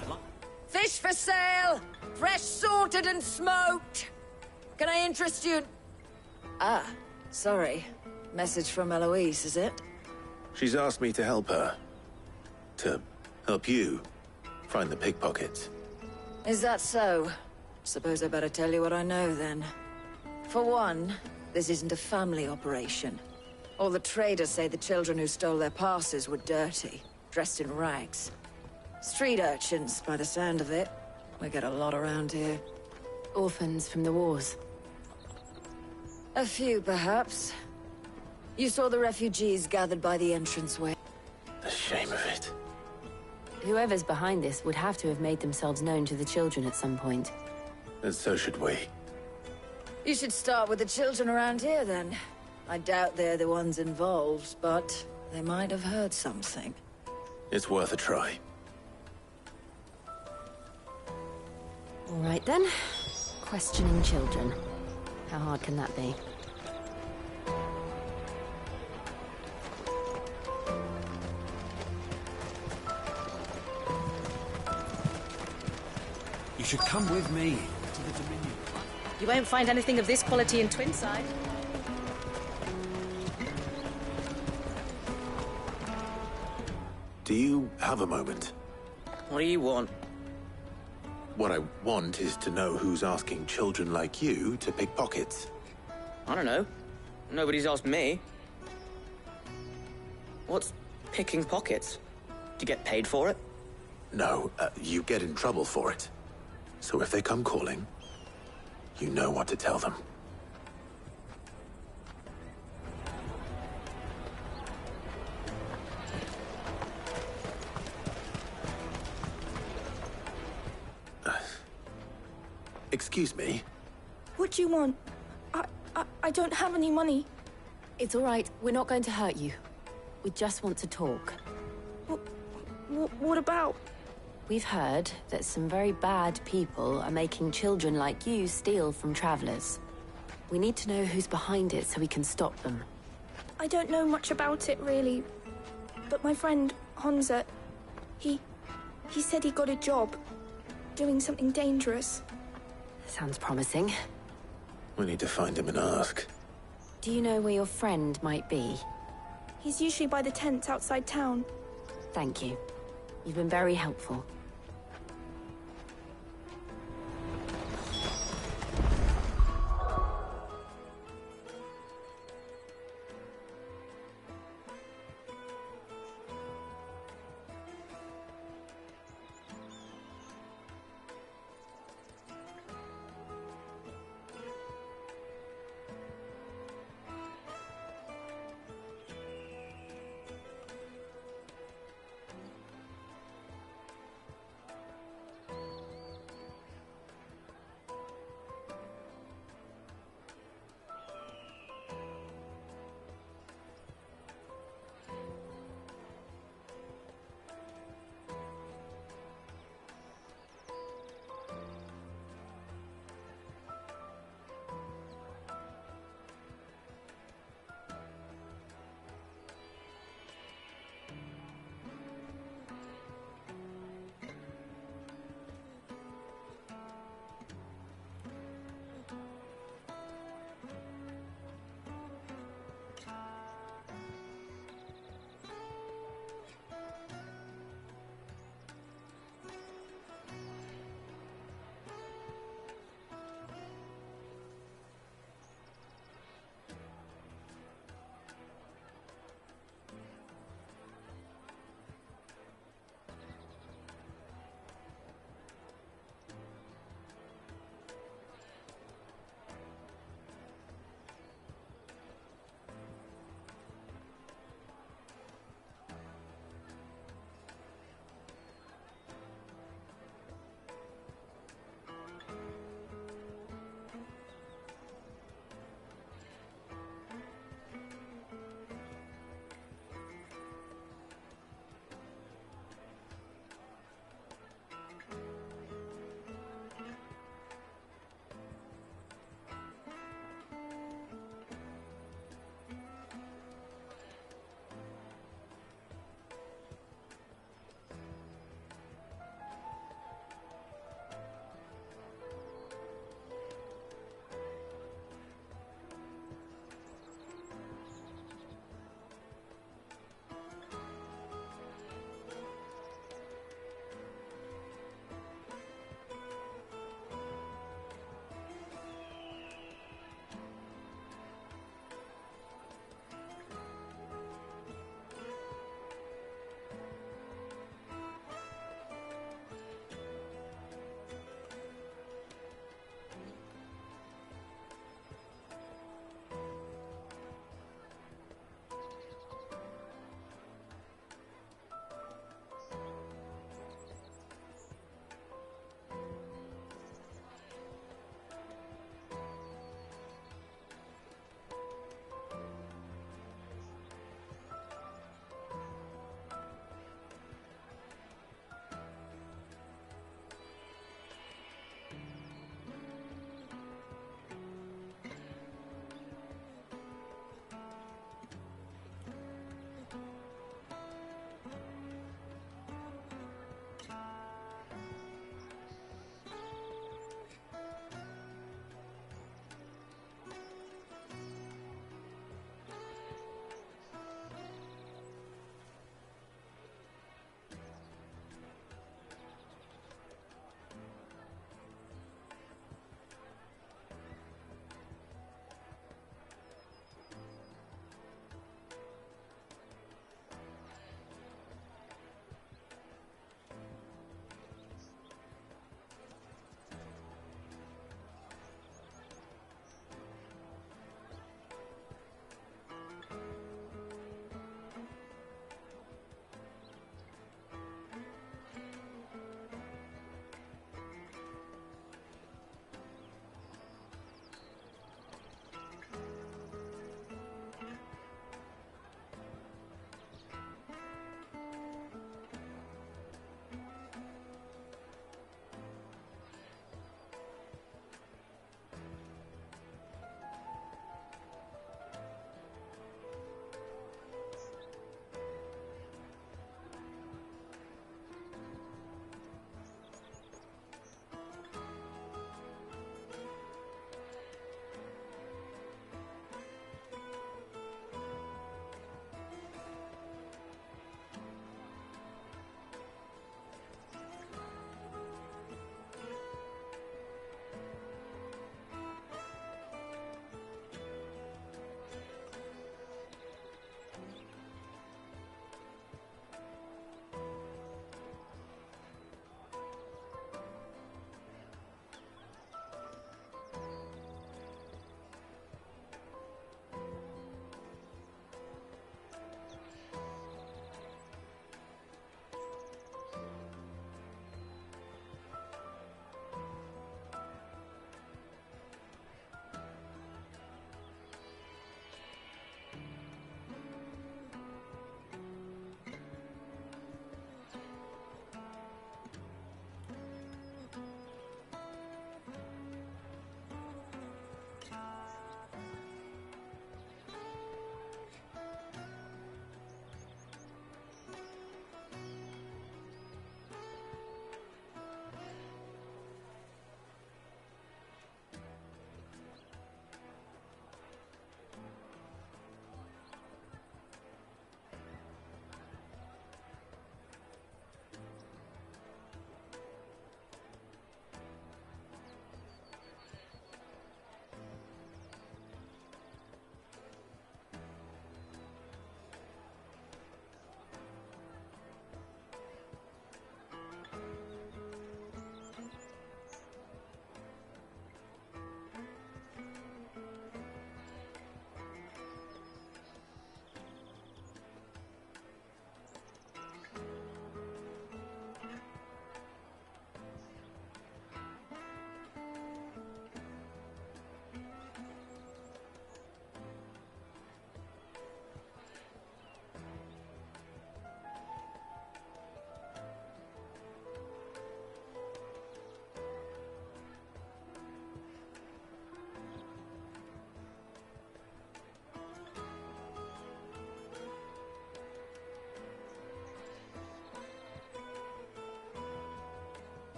Fish for sale! Fresh sorted and smoked! Can I interest you? Ah, sorry. Message from Eloise, is it? She's asked me to help her. To help you find the pickpockets. Is that so? Suppose I better tell you what I know, then. For one, this isn't a family operation. All the traders say the children who stole their passes were dirty, dressed in rags. Street urchins, by the sound of it. We get a lot around here. Orphans from the wars. A few, perhaps. You saw the refugees gathered by the entranceway. The shame of it. Whoever's behind this would have to have made themselves known to the children at some point. And so should we. You should start with the children around here, then. I doubt they're the ones involved, but they might have heard something. It's worth a try. All right, then. Questioning children. How hard can that be? You should come with me to the Dominion. You won't find anything of this quality in Twinside. Do you have a moment? What do you want? What I want is to know who's asking children like you to pick pockets. I don't know. Nobody's asked me. What's picking pockets? Do you get paid for it? No, you get in trouble for it. So if they come calling, you know what to tell them. Excuse me? What do you want? I don't have any money. It's all right. We're not going to hurt you. We just want to talk. What about? We've heard that some very bad people are making children like you steal from travelers. We need to know who's behind it so we can stop them. I don't know much about it, really. But my friend, Honza, he said he got a job. Doing something dangerous. Sounds promising. We need to find him and ask. Do you know where your friend might be? He's usually by the tents outside town. Thank you. You've been very helpful.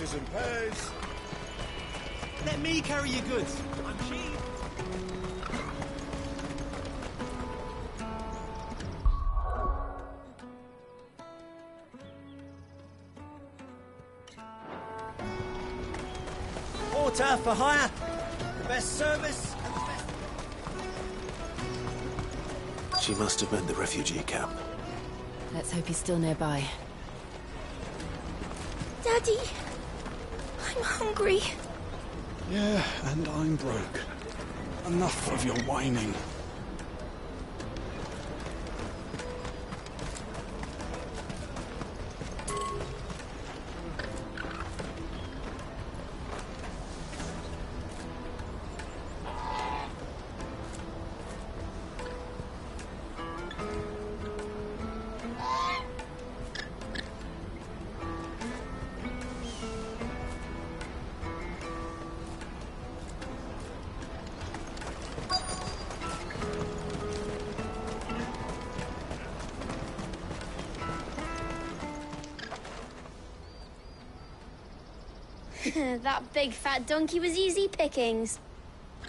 Inches and pairs. Let me carry your goods. I'm cheap. Water for hire. The best service and the best... She must have meant the refugee camp. Let's hope he's still nearby. Daddy, I'm hungry. Yeah, and I'm broke. Enough of your whining. That big fat donkey was easy pickings.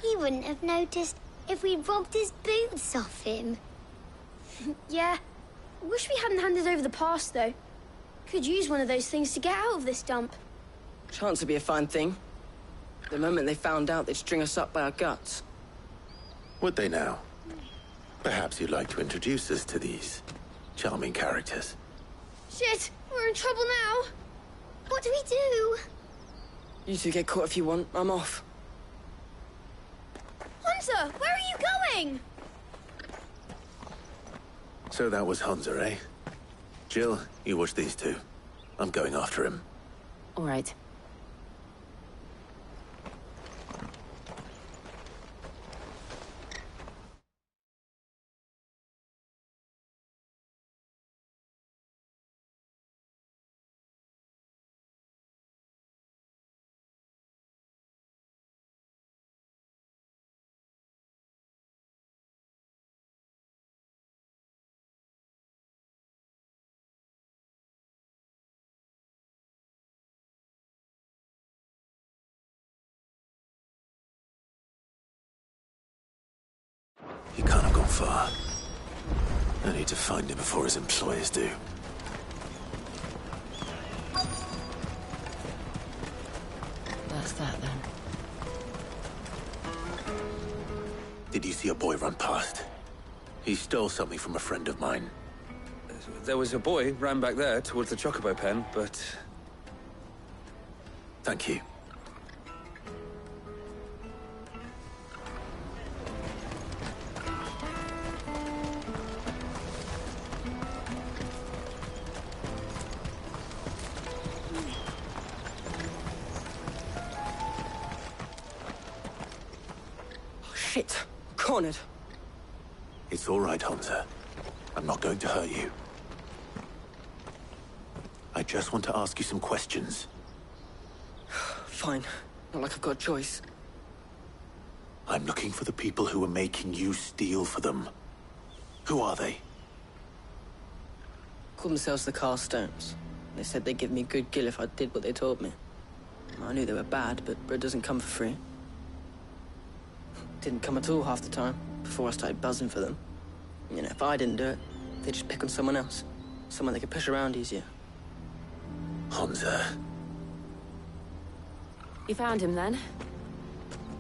He wouldn't have noticed if we'd robbed his boots off him. Yeah. Wish we hadn't handed over the pass, though. Could use one of those things to get out of this dump. Chance would be a fine thing. The moment they found out, they'd string us up by our guts. Would they now? Perhaps you'd like to introduce us to these charming characters. Shit, we're in trouble now. What do we do? You two get caught if you want. I'm off. Hunter, where are you going? So that was Hunter, eh? Jill, you watch these two. I'm going after him. All right. He can't have gone far. I need to find him before his employers do. That's that, then. Did you see a boy run past? He stole something from a friend of mine. There was a boy ran back there towards the chocobo pen, but... Thank you. Shit. Cornered. It's all right, Hunter. I'm not going to hurt you. I just want to ask you some questions. Fine. Not like I've got a choice. I'm looking for the people who are making you steal for them. Who are they? Call themselves the Carstones. They said they'd give me good gill if I did what they told me. I knew they were bad, but bread doesn't come for free. Didn't come at all half the time, before I started buzzing for them. You know, if I didn't do it, they'd just pick on someone else. Someone they could push around easier. Hunter. You found him, then?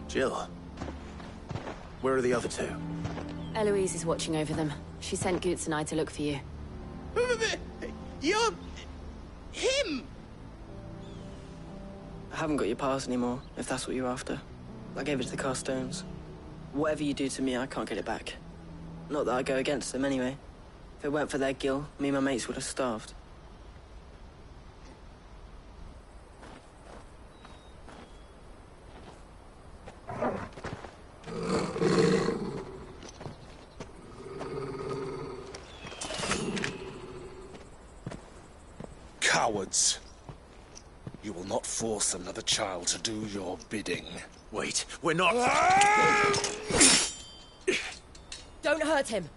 Jill. Where are the other two? Eloise is watching over them. She sent Goots and I to look for you. You're... him! I haven't got your pass anymore, if that's what you're after. I gave it to the Carstones. Whatever you do to me, I can't get it back. Not that I go against them, anyway. If it weren't for their gill, me and my mates would have starved. Cowards. You will not force another child to do your bidding. Wait, we're not... Don't hurt him.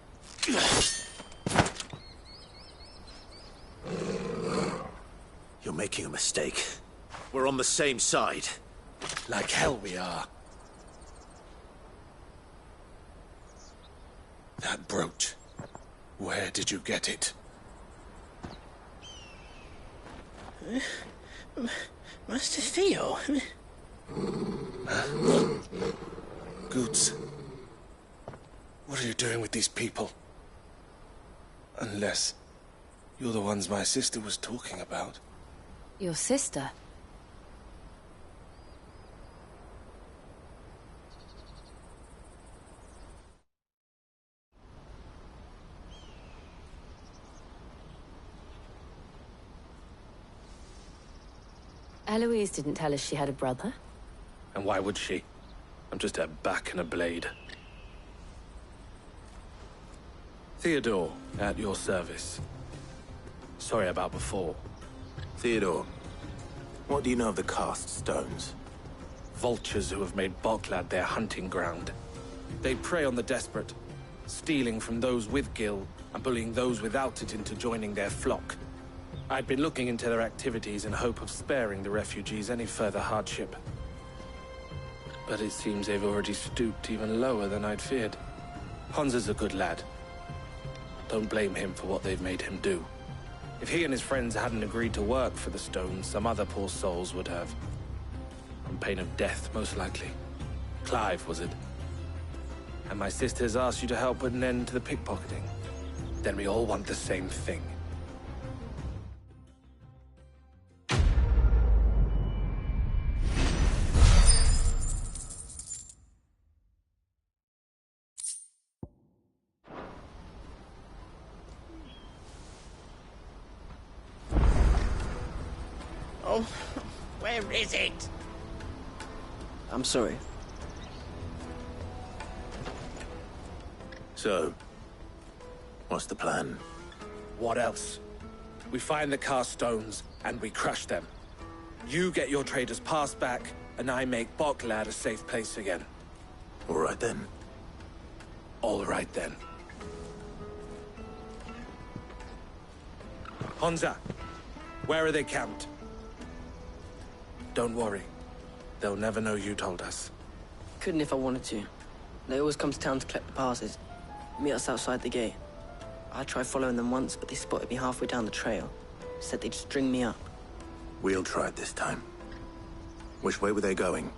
You're making a mistake. We're on the same side. Like hell we are. That brooch. Where did you get it? Master Theo? Goods. What are you doing with these people? Unless you're the ones my sister was talking about. Your sister? Eloise didn't tell us she had a brother. And why would she? I'm just her back and a blade. Theodore, at your service. Sorry about before. Theodore, what do you know of the cast stones? Vultures who have made Boklad their hunting ground. They prey on the desperate, stealing from those with gil and bullying those without it into joining their flock. I'd been looking into their activities in hope of sparing the refugees any further hardship. But it seems they've already stooped even lower than I'd feared. Hans is a good lad. Don't blame him for what they've made him do. If he and his friends hadn't agreed to work for the stones, some other poor souls would have. On pain of death, most likely. Clive, was it? And my sisters asked you to help put an end to the pickpocketing. Then we all want the same thing. Oh, where is it? I'm sorry. So, what's the plan? What else? We find the cast stones, and we crush them. You get your trader's pass back, and I make Boklad a safe place again. All right then. All right then. Honza, where are they camped? Don't worry. They'll never know you told us. Couldn't if I wanted to. They always come to town to collect the passes. Meet us outside the gate. I tried following them once, but they spotted me halfway down the trail. Said they'd string me up. We'll try it this time. Which way were they going?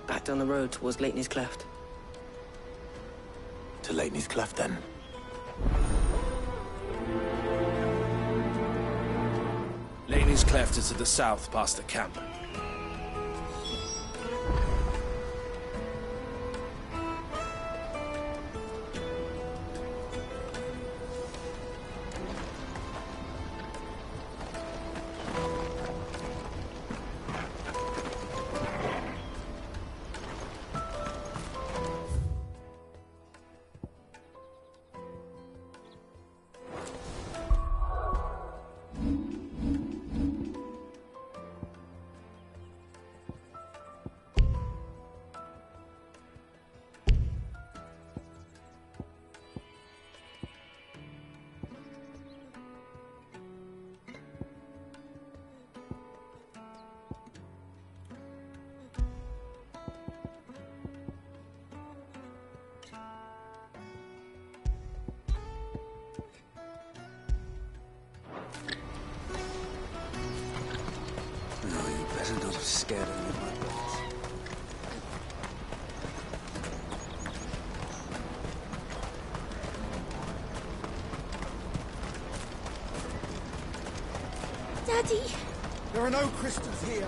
Back down the road towards Lateney's Cleft. To Lateney's Cleft, then? Laney's Cleft is to the south, past the camp. Better not have scared any of my boys. Daddy! There are no crystals here.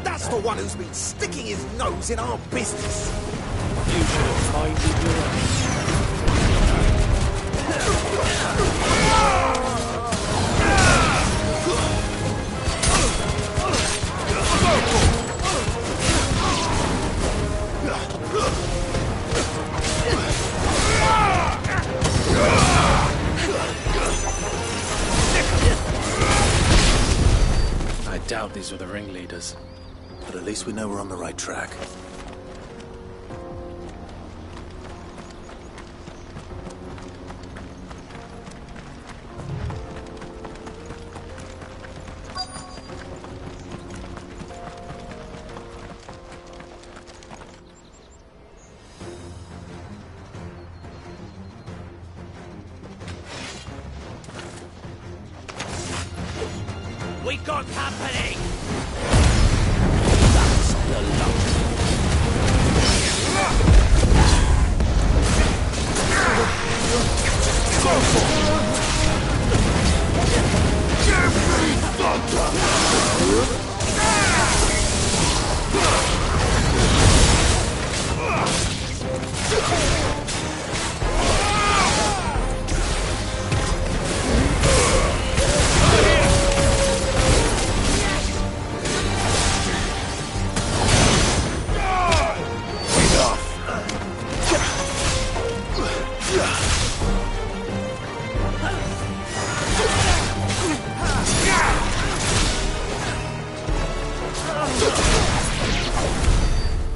That's the one who's been sticking his nose in our business. You should have minded your own. These were the ringleaders. But at least we know we're on the right track. We got company! That's the lot.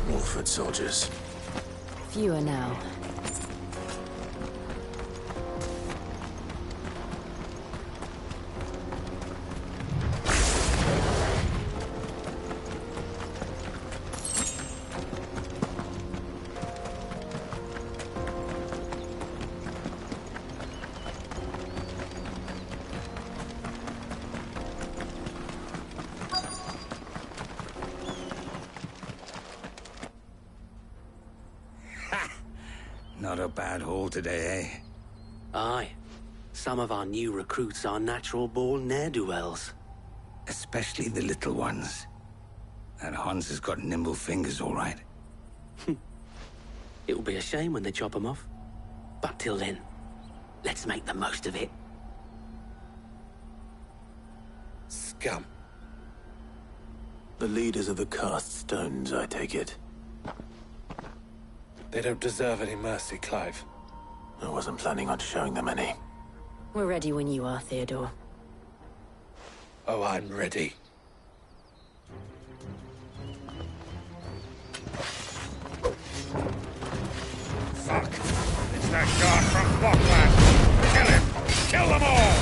Wolford soldiers. Fewer now. Not a bad haul today, eh? Aye. Some of our new recruits are natural-born ne'er-do-wells. Especially the little ones. That Hans has got nimble fingers, all right. It'll be a shame when they chop them off. But till then, let's make the most of it. Scum. The leaders of the cast stones, I take it. They don't deserve any mercy, Clive. I wasn't planning on showing them any. We're ready when you are, Theodore. Oh, I'm ready. Fuck! It's that guard from Bokland! Kill him! Kill them all!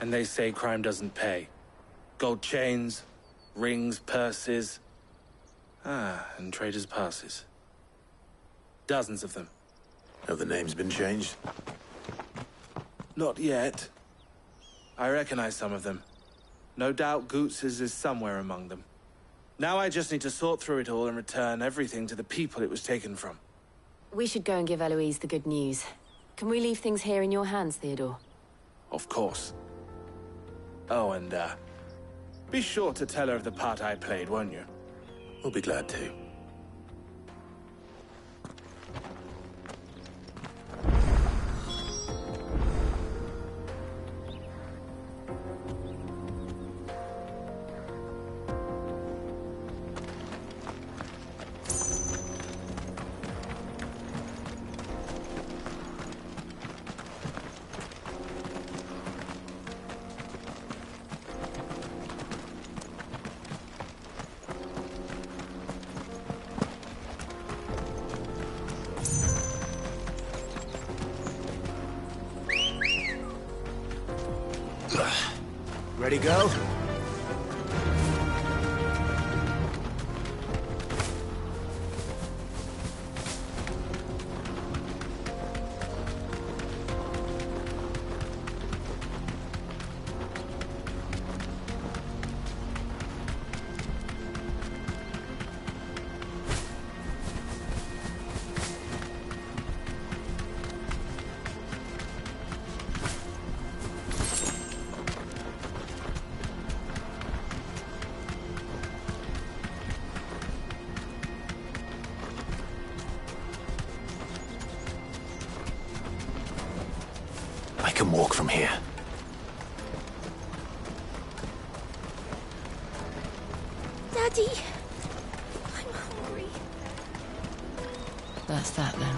And they say crime doesn't pay. Gold chains, rings, purses. And traders' passes. Dozens of them. Have the names been changed? Not yet. I recognize some of them. No doubt Goots's is somewhere among them. Now I just need to sort through it all and return everything to the people it was taken from. We should go and give Eloise the good news. Can we leave things here in your hands, Theodore? Of course. Oh, and, be sure to tell her of the part I played, won't you? We'll be glad to. Ready, go? I can walk from here. Daddy, I'm hungry. That's that then.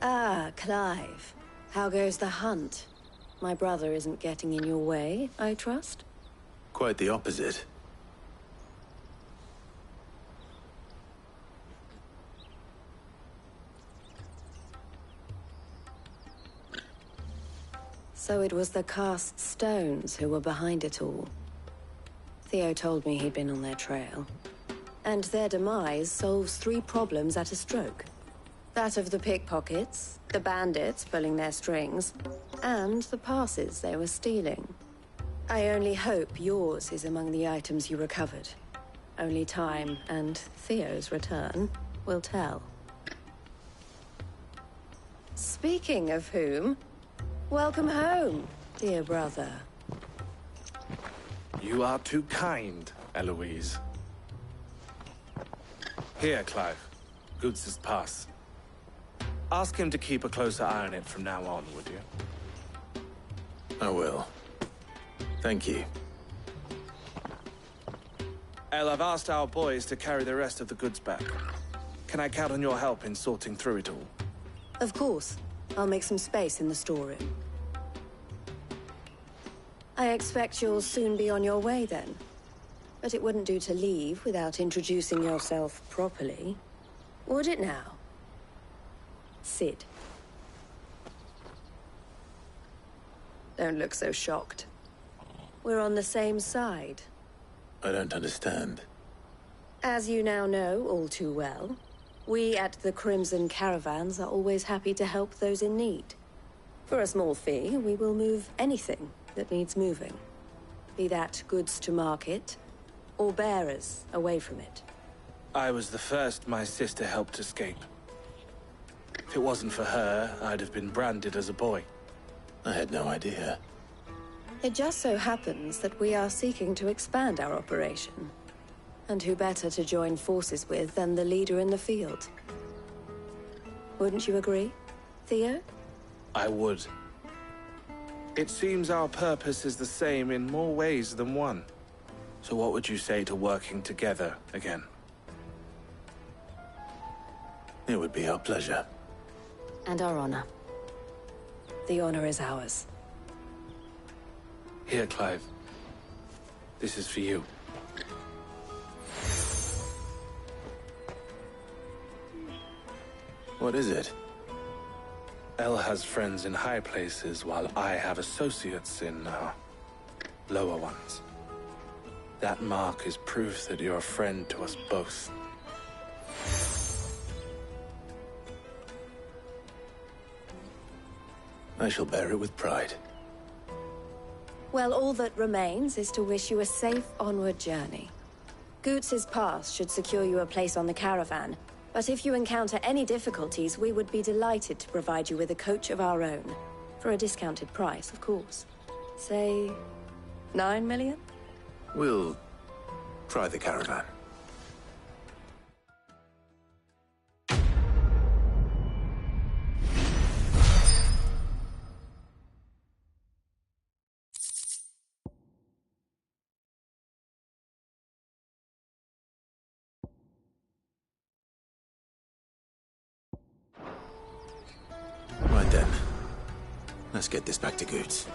Ah, Clive. How goes the hunt? My brother isn't getting in your way, I trust? Quite the opposite. So it was the cast stones who were behind it all. Theo told me he'd been on their trail. And their demise solves 3 problems at a stroke. That of the pickpockets, the bandits pulling their strings, and the passes they were stealing. I only hope yours is among the items you recovered. Only time and Theo's return will tell. Speaking of whom, welcome home, dear brother. You are too kind, Eloise. Here, Clive. Goods' pass. Ask him to keep a closer eye on it from now on, would you? I will. Thank you. El, I've asked our boys to carry the rest of the goods back. Can I count on your help in sorting through it all? Of course. I'll make some space in the storeroom. I expect you'll soon be on your way then. But it wouldn't do to leave without introducing yourself properly. Would it now? Sid. Don't look so shocked. We're on the same side. I don't understand. As you now know all too well, we at the Crimson Caravans are always happy to help those in need. For a small fee, we will move anything that needs moving. Be that goods to market, or bearers away from it. I was the first my sister helped escape. If it wasn't for her, I'd have been branded as a boy. I had no idea. It just so happens that we are seeking to expand our operation. And who better to join forces with than the leader in the field? Wouldn't you agree, Theo? I would. It seems our purpose is the same in more ways than one. So what would you say to working together again? It would be our pleasure. And our honor. The honor is ours. Here, Clive. This is for you. What is it? El has friends in high places, while I have associates in, lower ones. That mark is proof that you're a friend to us both. I shall bear it with pride. Well, all that remains is to wish you a safe onward journey. Goots's pass should secure you a place on the caravan, but if you encounter any difficulties, we would be delighted to provide you with a coach of our own. For a discounted price, of course. Say, 9 million? We'll try the caravan. Right then. Let's get this back to Goots.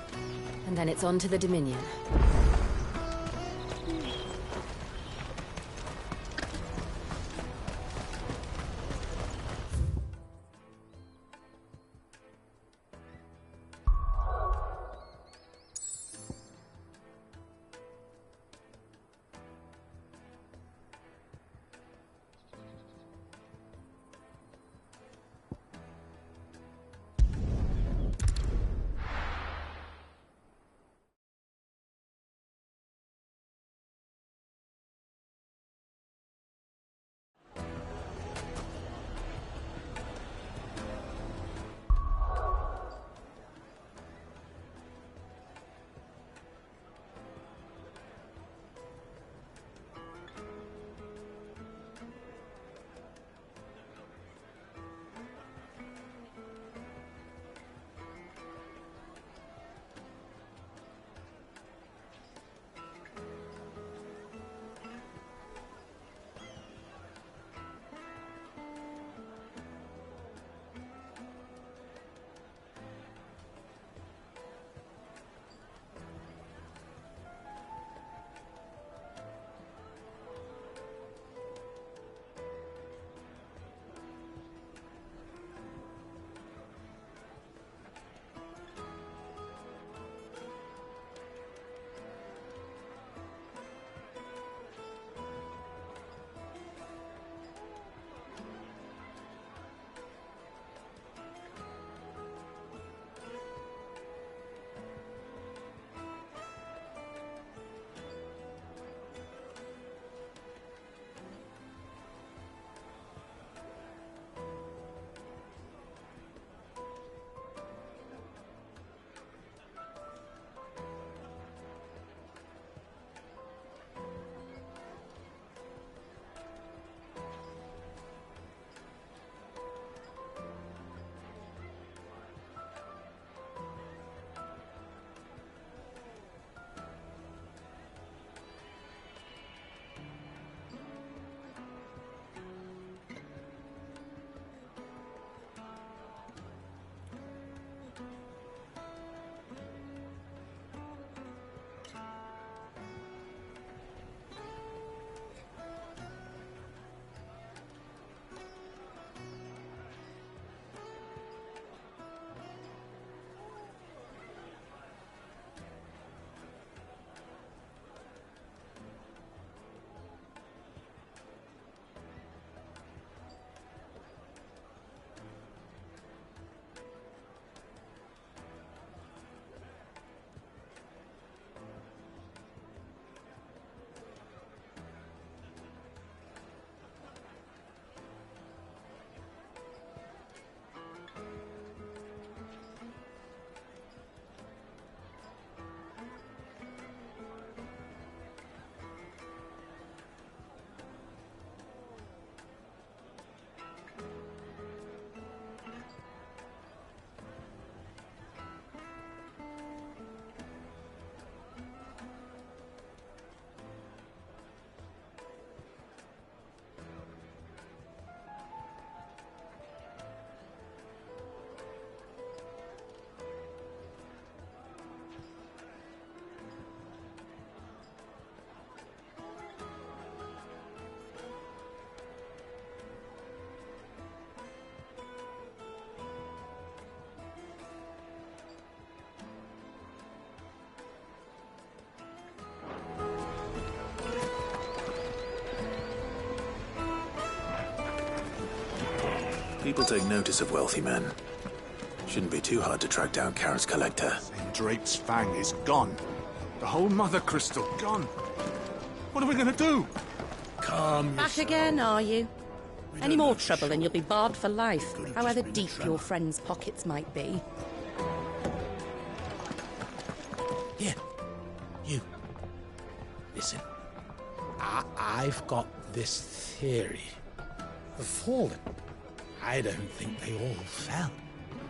And then it's on to the Dominion. People take notice of wealthy men. Shouldn't be too hard to track down Karen's collector. Then Drake's Fang is gone. The whole Mother Crystal gone. What are we gonna do? Calm Back again, are you? Any more trouble and you'll be barred for life, however deep your friends' pockets might be. Here, you. Listen, I've got this theory. The Fallen, I don't think they all fell.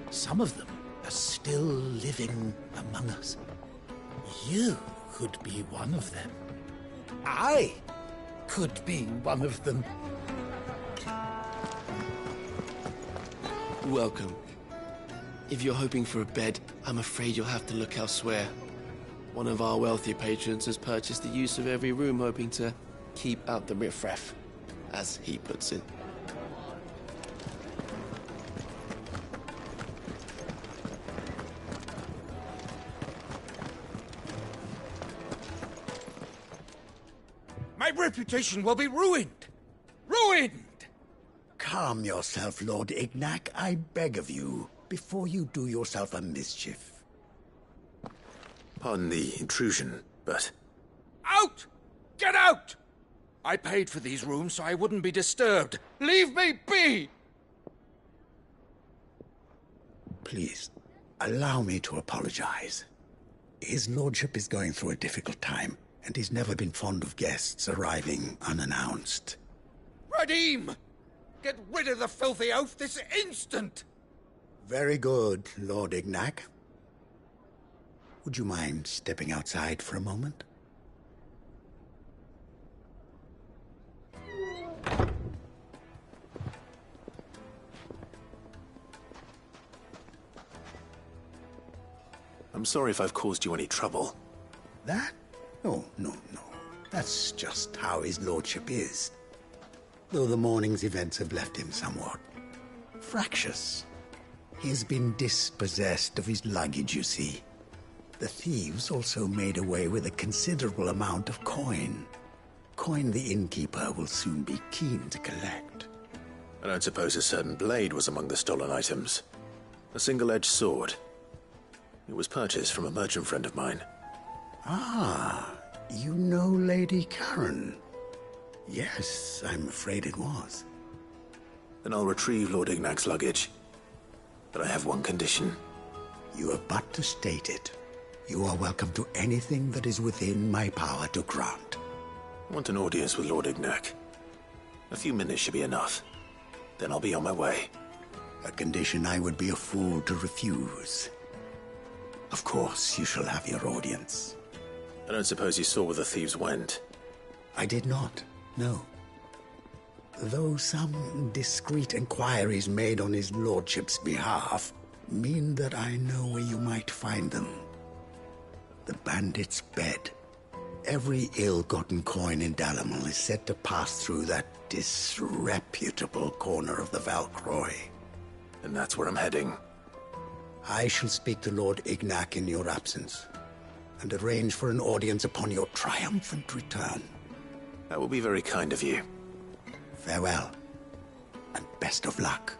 Some of them are still living among us. You could be one of them. I could be one of them. Welcome. If you're hoping for a bed, I'm afraid you'll have to look elsewhere. One of our wealthier patrons has purchased the use of every room, hoping to keep out the riffraff, as he puts it. My reputation will be ruined! Ruined! Calm yourself, Lord Ignac, I beg of you, before you do yourself a mischief. Pardon the intrusion, but... Out! Get out! I paid for these rooms so I wouldn't be disturbed. Leave me be! Please, allow me to apologize. His lordship is going through a difficult time, and he's never been fond of guests arriving unannounced. Radim! Get rid of the filthy oaf this instant! Very good, Lord Ignac. Would you mind stepping outside for a moment? I'm sorry if I've caused you any trouble. That? Oh, no. That's just how his lordship is. Though the morning's events have left him somewhat fractious. He has been dispossessed of his luggage, you see. The thieves also made away with a considerable amount of coin. Coin the innkeeper will soon be keen to collect. I don't suppose a certain blade was among the stolen items. A single-edged sword. It was purchased from a merchant friend of mine. Ah, you know Lady Karen. Yes, I'm afraid it was. Then I'll retrieve Lord Ignac's luggage. But I have one condition. You have but to state it. You are welcome to anything that is within my power to grant. I want an audience with Lord Ignac. A few minutes should be enough. Then I'll be on my way. A condition I would be a fool to refuse. Of course, you shall have your audience. I don't suppose you saw where the thieves went? I did not, no. Though some discreet inquiries made on his lordship's behalf mean that I know where you might find them. The bandit's bed. Every ill-gotten coin in Dalamil is said to pass through that disreputable corner of the Valcroy. And that's where I'm heading. I shall speak to Lord Ignac in your absence, and arrange for an audience upon your triumphant return. That will be very kind of you. Farewell, and best of luck.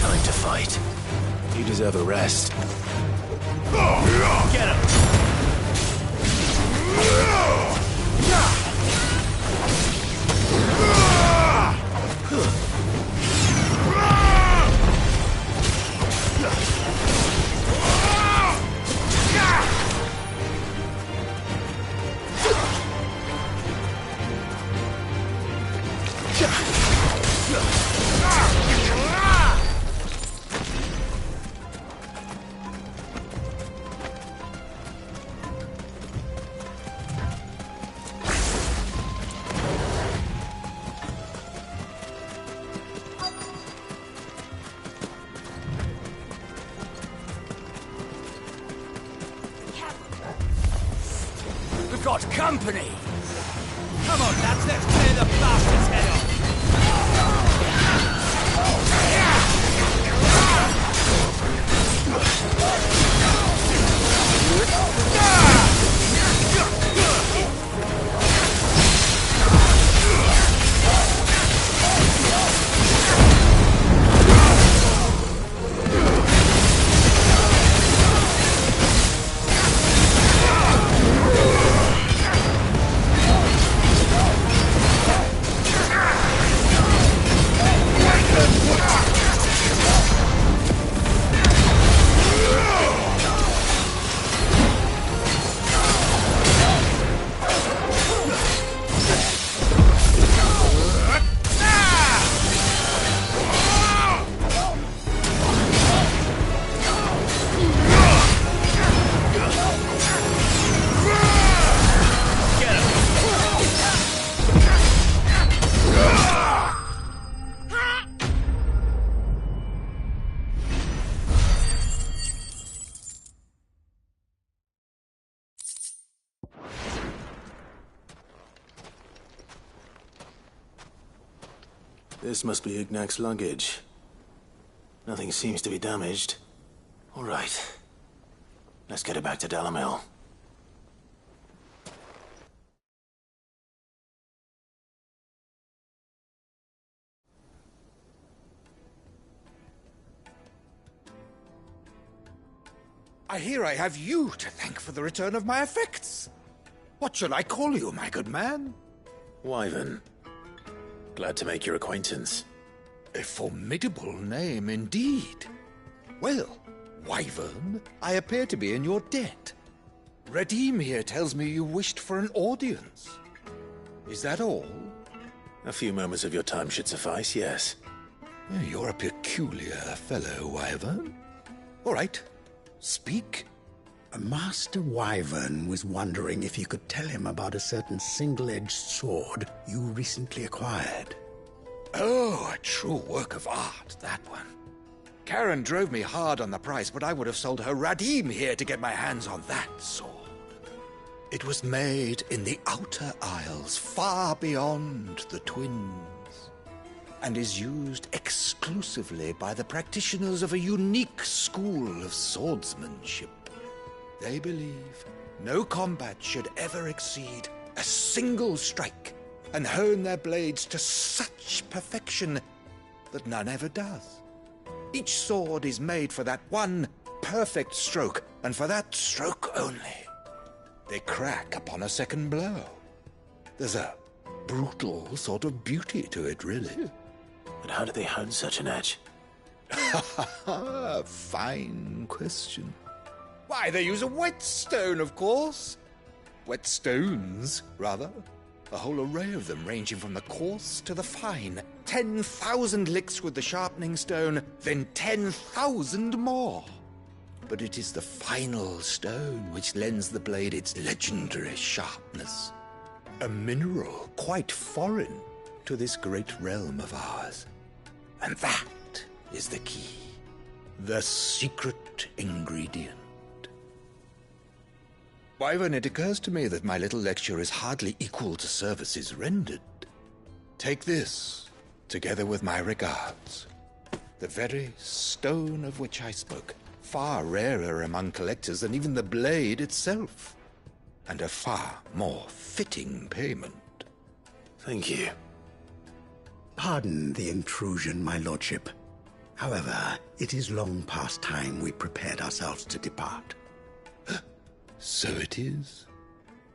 time to fight. You deserve a rest. Get him! We've got company! Come on, lads, let's tear the bastard's head off! This must be Ignac's luggage. Nothing seems to be damaged. All right. Let's get it back to Dalamil. I hear I have you to thank for the return of my effects. What shall I call you, my good man? Wyvern. Glad to make your acquaintance. A formidable name indeed. Well, Wyvern, I appear to be in your debt. Redeem here tells me you wished for an audience. Is that all? A few moments of your time should suffice, yes. You're a peculiar fellow, Wyvern. All right, speak. Master Wyvern was wondering if you could tell him about a certain single-edged sword you recently acquired. Oh, a true work of art, that one. Karen drove me hard on the price, but I would have sold her Radim here to get my hands on that sword. It was made in the Outer Isles, far beyond the Twins, and is used exclusively by the practitioners of a unique school of swordsmanship. They believe no combat should ever exceed a single strike, and hone their blades to such perfection that none ever does. Each sword is made for that one perfect stroke, and for that stroke only. They crack upon a second blow. There's a brutal sort of beauty to it, really. But how do they hone such an edge? Fine question. Why, they use a whetstone, of course. Whetstones, rather. A whole array of them, ranging from the coarse to the fine. 10,000 licks with the sharpening stone, then 10,000 more. But it is the final stone which lends the blade its legendary sharpness. A mineral quite foreign to this great realm of ours. And that is the key. The secret ingredient. Wyvern, it occurs to me that my little lecture is hardly equal to services rendered. Take this, together with my regards. The very stone of which I spoke, far rarer among collectors than even the blade itself, and a far more fitting payment. Thank you. Pardon the intrusion, my lordship. However, it is long past time we prepared ourselves to depart. So it is.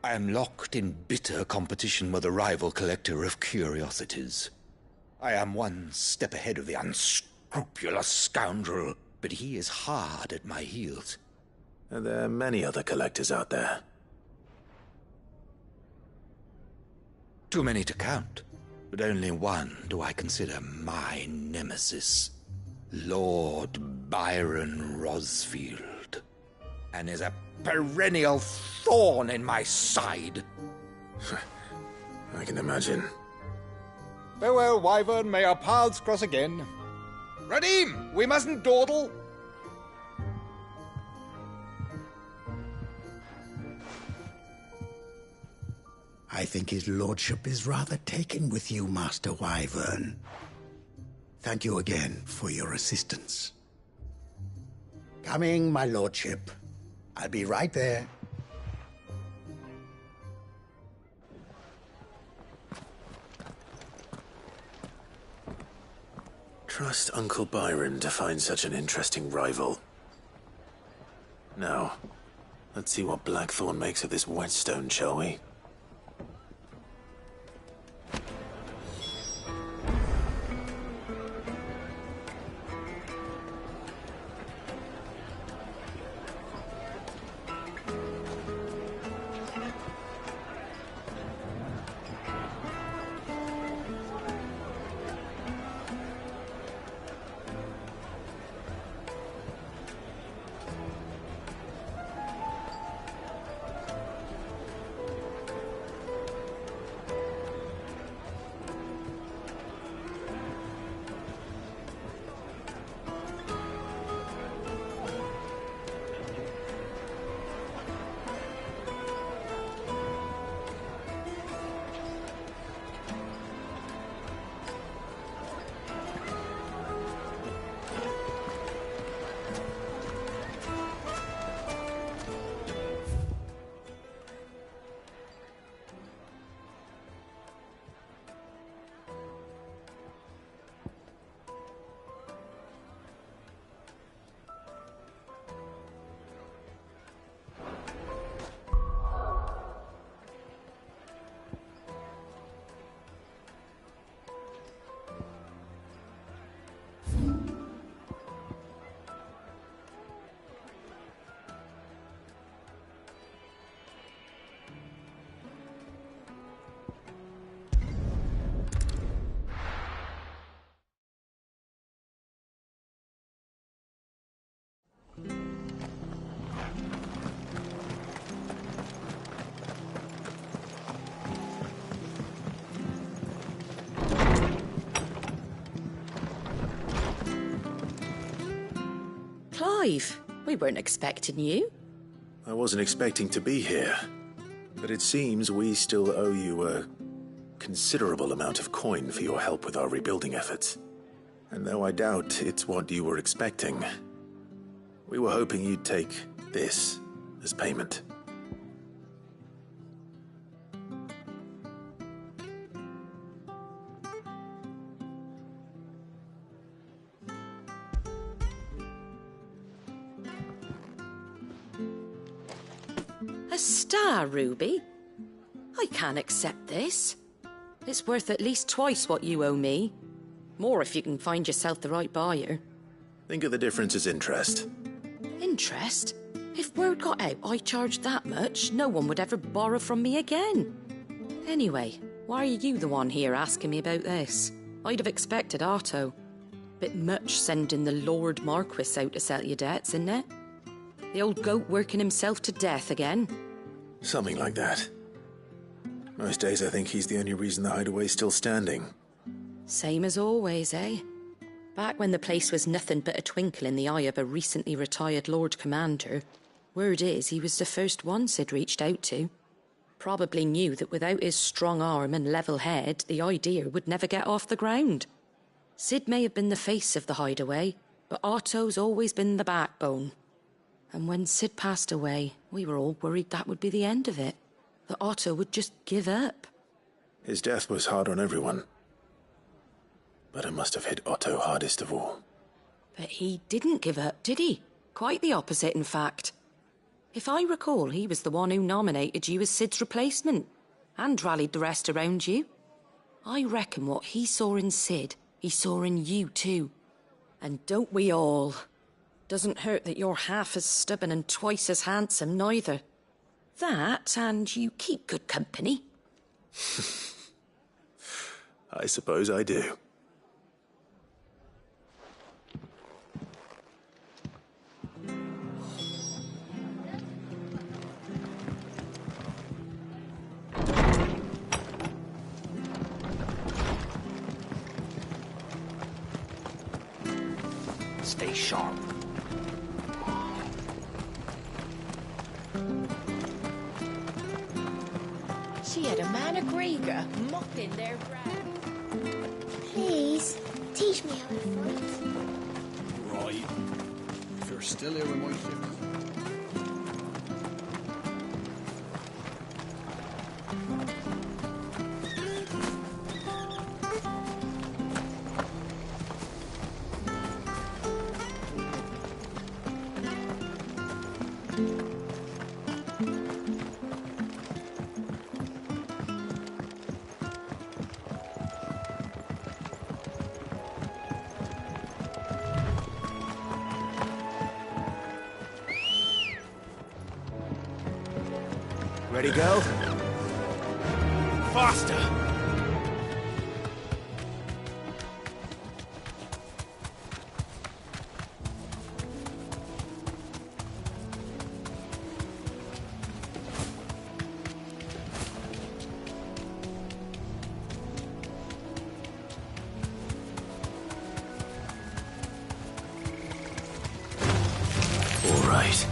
I am locked in bitter competition with a rival collector of curiosities. I am one step ahead of the unscrupulous scoundrel, but he is hard at my heels. And there are many other collectors out there. Too many to count, but only one do I consider my nemesis. Lord Byron Rosfield, and is a perennial thorn in my side. I can imagine. Farewell, Wyvern. May our paths cross again. Radim, we mustn't dawdle. I think his lordship is rather taken with you, Master Wyvern. Thank you again for your assistance. Coming, my lordship. I'll be right there. Trust Uncle Byron to find such an interesting rival. Now, let's see what Blackthorn makes of this whetstone, shall we? Clive, we weren't expecting you. I wasn't expecting to be here, but it seems we still owe you a considerable amount of coin for your help with our rebuilding efforts. And though I doubt it's what you were expecting, we were hoping you'd take this as payment. A star, Ruby? I can't accept this. It's worth at least twice what you owe me. More if you can find yourself the right buyer. Think of the difference as interest. Interest? If word got out I charged that much, no one would ever borrow from me again. Anyway, why are you the one here asking me about this? I'd have expected Otto. Bit much sending the Lord Marquis out to settle your debts, isn't it? The old goat working himself to death again. Something like that. Most days I think he's the only reason the hideaway's still standing. Same as always, eh? Back when the place was nothing but a twinkle in the eye of a recently retired Lord Commander, word is he was the first one Sid reached out to. Probably knew that without his strong arm and level head, the idea would never get off the ground. Sid may have been the face of the hideaway, but Otto's always been the backbone. And when Sid passed away, we were all worried that would be the end of it. That Otto would just give up. His death was hard on everyone. But it must have hit Otto hardest of all. But he didn't give up, did he? Quite the opposite, in fact. If I recall, he was the one who nominated you as Sid's replacement, and rallied the rest around you. I reckon what he saw in Sid, he saw in you too. And don't we all? Doesn't hurt that you're half as stubborn and twice as handsome, neither. That, and you keep good company. I suppose I do. Stay sharp. She had a man of Grieger mopping their ground. Please, teach me how to fight. Right. If you're still here in my shift. Ready, go? Faster! All right.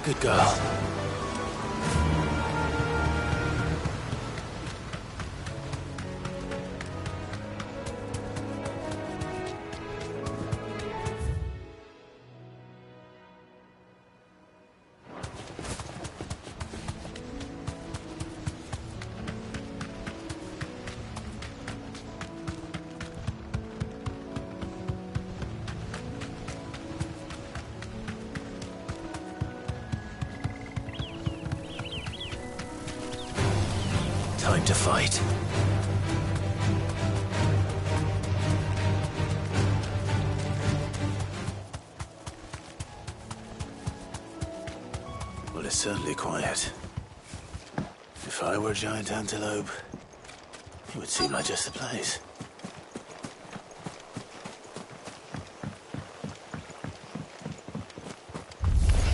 Good girl. Time to fight. Well, it's certainly quiet. If I were a giant antelope, it would seem like just the place.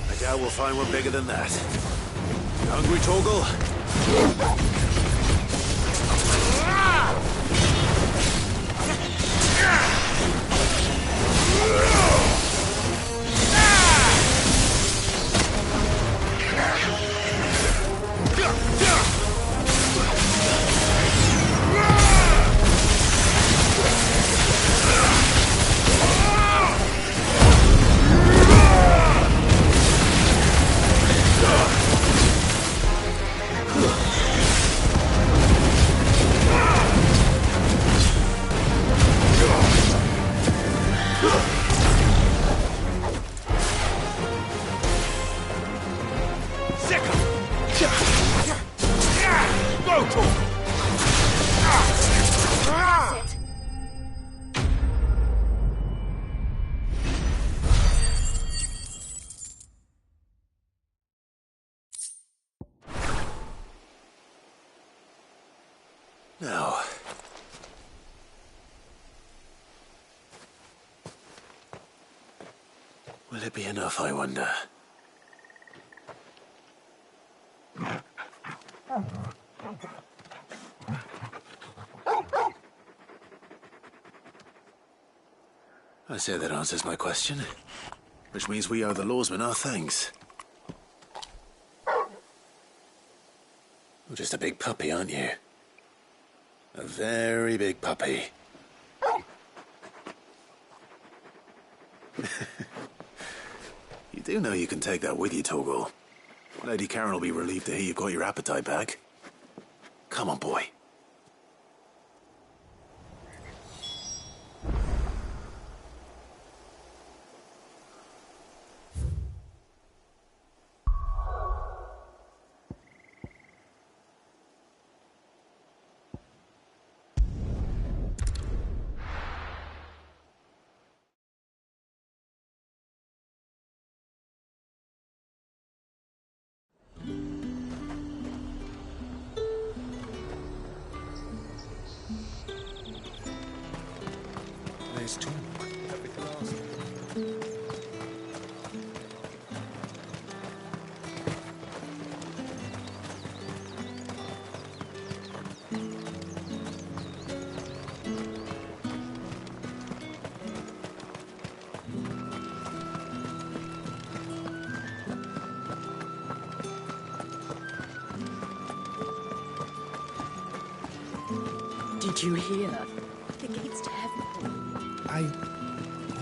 I doubt we'll find one bigger than that. You hungry, Torgal? Now, will it be enough, I wonder? I say that answers my question, which means we owe the lawsmen our thanks. You're just a big puppy, aren't you? A very big puppy. You do know you can take that with you, Torgal. Lady Karen will be relieved to hear you've got your appetite back. Come on, boy. There's two. Everything else. Did you hear? The gates to heaven. I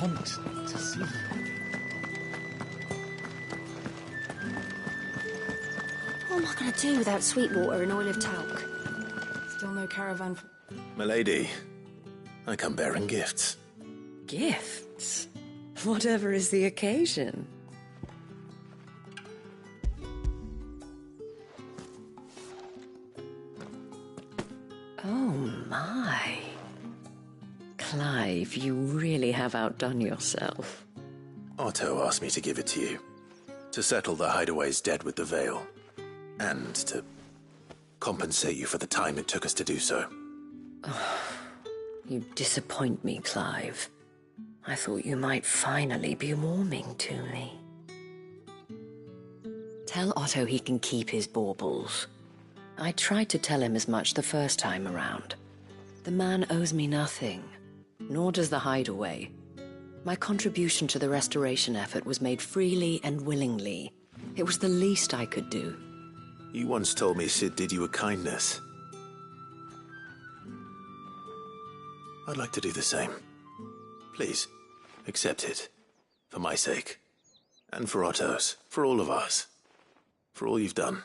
want to see you. What am I going to do without Sweetwater and Oil of Talc? Still no caravan for... Milady, I come bearing gifts. Gifts? Whatever is the occasion. Oh my. Clive, you really have outdone yourself. Otto asked me to give it to you. To settle the Hideaway's debt with the Veil. And to compensate you for the time it took us to do so. You disappoint me, Clive. I thought you might finally be warming to me. Tell Otto he can keep his baubles. I tried to tell him as much the first time around. The man owes me nothing, nor does the Hideaway. My contribution to the restoration effort was made freely and willingly. It was the least I could do. You once told me Sid did you a kindness. I'd like to do the same. Please, accept it. For my sake. And for Otto's. For all of us. For all you've done.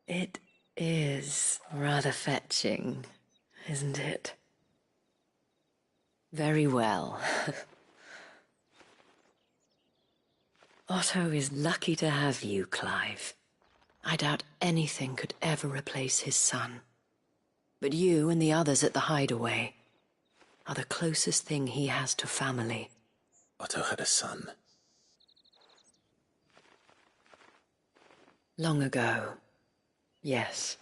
It is rather fetching, isn't it? Very well. Otto is lucky to have you, Clive. I doubt anything could ever replace his son. But you and the others at the Hideaway are the closest thing he has to family. Otto had a son. Long ago, yes.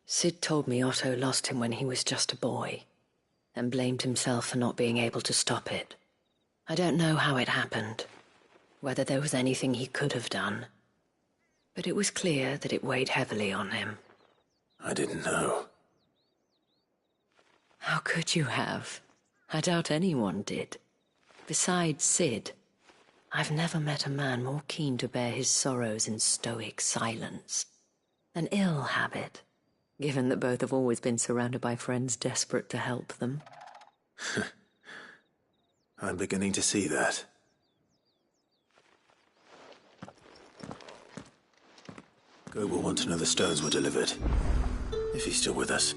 Sid told me Otto lost him when he was just a boy, and blamed himself for not being able to stop it. I don't know how it happened, whether there was anything he could have done, but it was clear that it weighed heavily on him. I didn't know. How could you have? I doubt anyone did. Besides Sid, I've never met a man more keen to bear his sorrows in stoic silence. An ill habit, given that both have always been surrounded by friends desperate to help them. I'm beginning to see that. Go will want to know the stones were delivered, if he's still with us.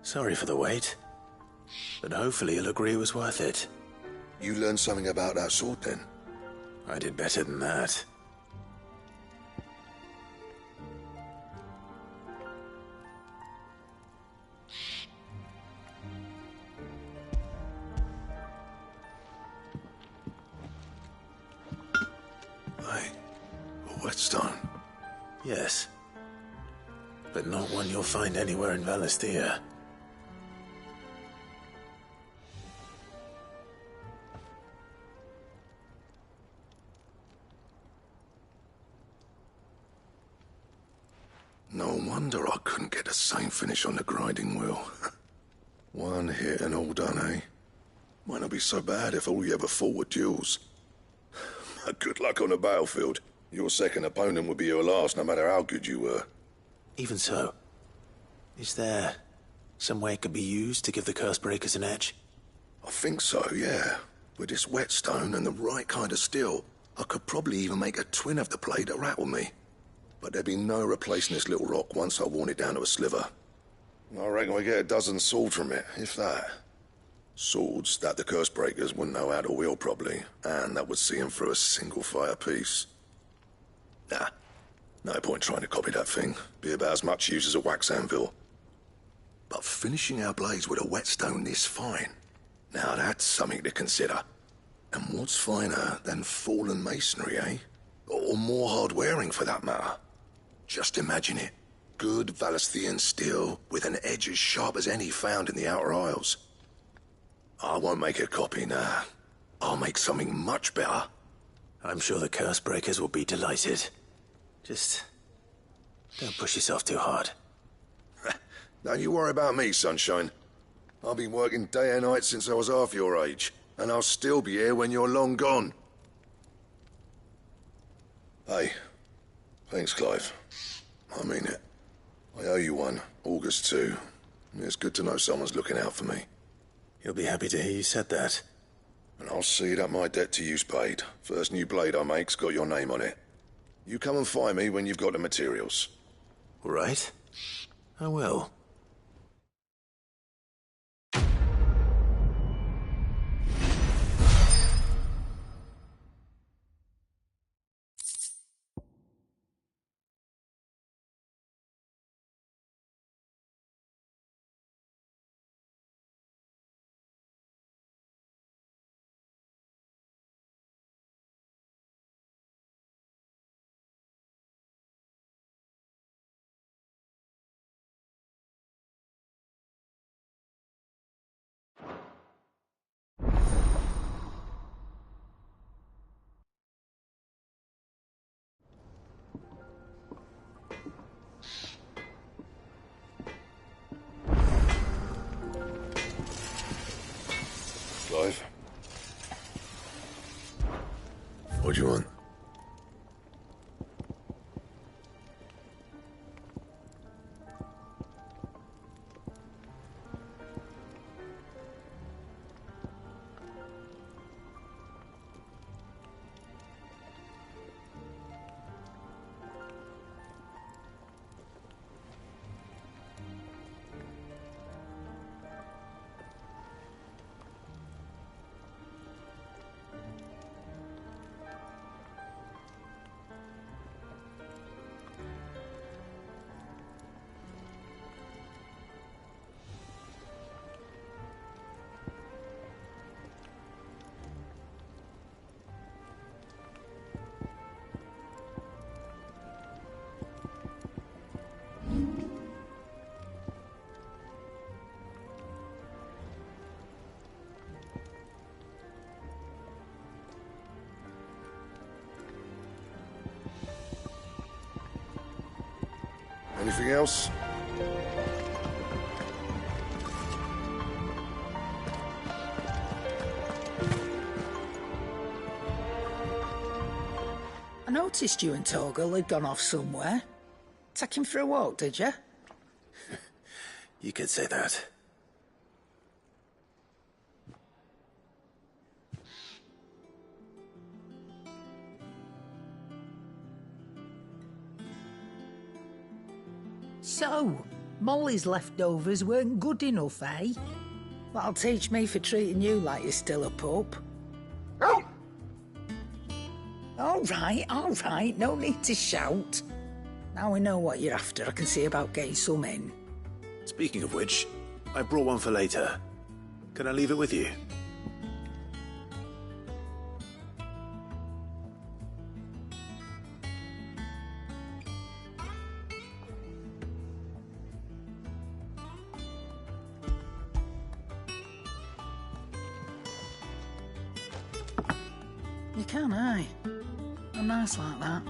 Sorry for the wait, but hopefully you'll agree it was worth it. You learned something about that sword, then? I did better than that. A whetstone? Yes. But not one you'll find anywhere in Valisthea. No wonder I couldn't get the same finish on the grinding wheel. One hit and all done, eh? Might not be so bad if all you ever fought were duels. But good luck on the battlefield. Your second opponent would be your last, no matter how good you were. Even so, is there some way it could be used to give the Cursebreakers an edge? I think so, yeah. With this whetstone and the right kind of steel, I could probably even make a twin of the blade that rattled me. But there'd be no replacing this little rock once I worn it down to a sliver. I reckon we get a dozen swords from it, if that. Swords that the Cursebreakers wouldn't know how to wield properly, and that would see them through a single fire piece. Nah, no point trying to copy that thing. Be about as much use as a wax anvil. But finishing our blades with a whetstone this fine, now that's something to consider. And what's finer than fallen masonry, eh? Or more hard-wearing, for that matter. Just imagine it. Good Valisthean steel with an edge as sharp as any found in the Outer Isles. I won't make a copy, nah. I'll make something much better. I'm sure the Cursebreakers will be delighted. Just don't push yourself too hard. Don't you worry about me, sunshine. I've been working day and night since I was half your age, and I'll still be here when you're long gone. Hey, thanks, Clive. I mean it. I owe you one, August too. It's good to know someone's looking out for me. He'll be happy to hear you said that. And I'll see that my debt to you's paid. First new blade I make's got your name on it. You come and find me when you've got the materials. All right. I will. Clive? What do you want? Anything else? I noticed you and Torgal had gone off somewhere. Take him for a walk, did you? You could say that. So, Molly's leftovers weren't good enough, eh? That'll teach me for treating you like you're still a pup. All right, no need to shout. Now we know what you're after, I can see about getting some in. Speaking of which, I brought one for later. Can I leave it with you? You can, aye. I'm nice like that.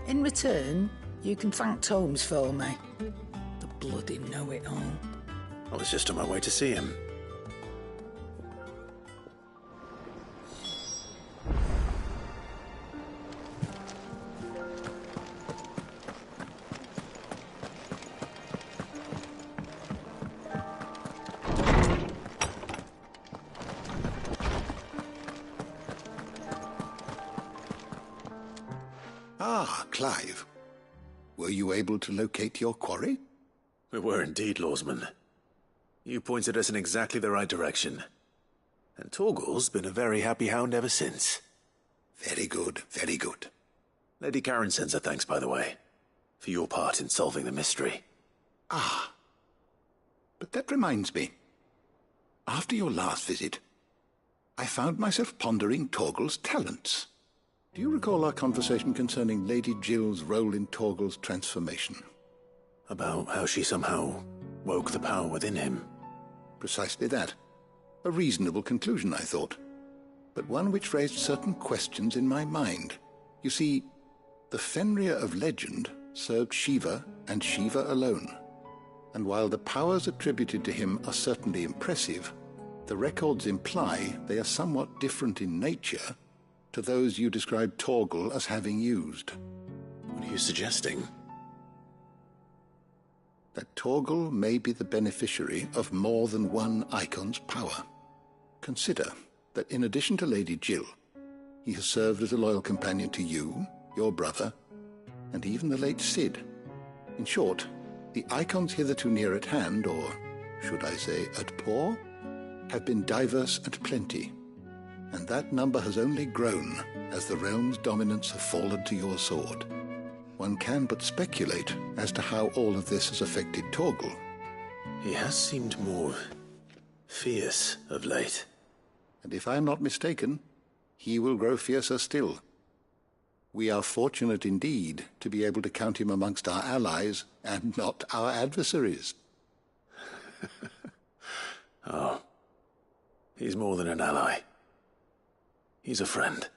In return, you can thank Tomes for me. The bloody know-it-all. I was just on my way to see him. Ah, Clive. Were you able to locate your quarry? We were indeed, Lawsman. You pointed us in exactly the right direction. And Torgal's been a very happy hound ever since. Very good, very good. Lady Karen sends her thanks, by the way, for your part in solving the mystery. Ah. But that reminds me. After your last visit, I found myself pondering Torgal's talents. Do you recall our conversation concerning Lady Jill's role in Torgal's transformation? About how she somehow woke the power within him. Precisely that. A reasonable conclusion, I thought. But one which raised certain questions in my mind. You see, the Fenrir of legend served Shiva and Shiva alone. And while the powers attributed to him are certainly impressive, the records imply they are somewhat different in nature to those you described Torgal as having used. What are you suggesting? That Torgal may be the beneficiary of more than one icon's power. Consider that in addition to Lady Jill, he has served as a loyal companion to you, your brother, and even the late Cid. In short, the icons hitherto near at hand, or should I say at paw, have been diverse and plenty. And that number has only grown as the realm's dominance have fallen to your sword. One can but speculate as to how all of this has affected Torgal. He has seemed more fierce of late. And if I am not mistaken, he will grow fiercer still. We are fortunate indeed to be able to count him amongst our allies and not our adversaries. Oh, he's more than an ally. He's a friend.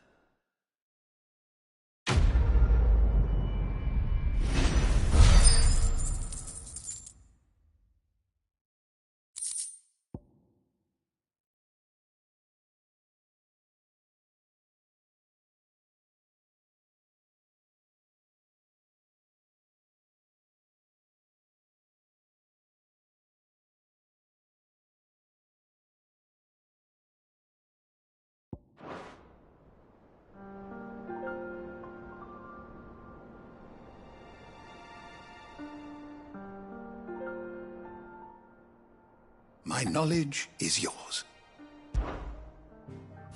My knowledge is yours.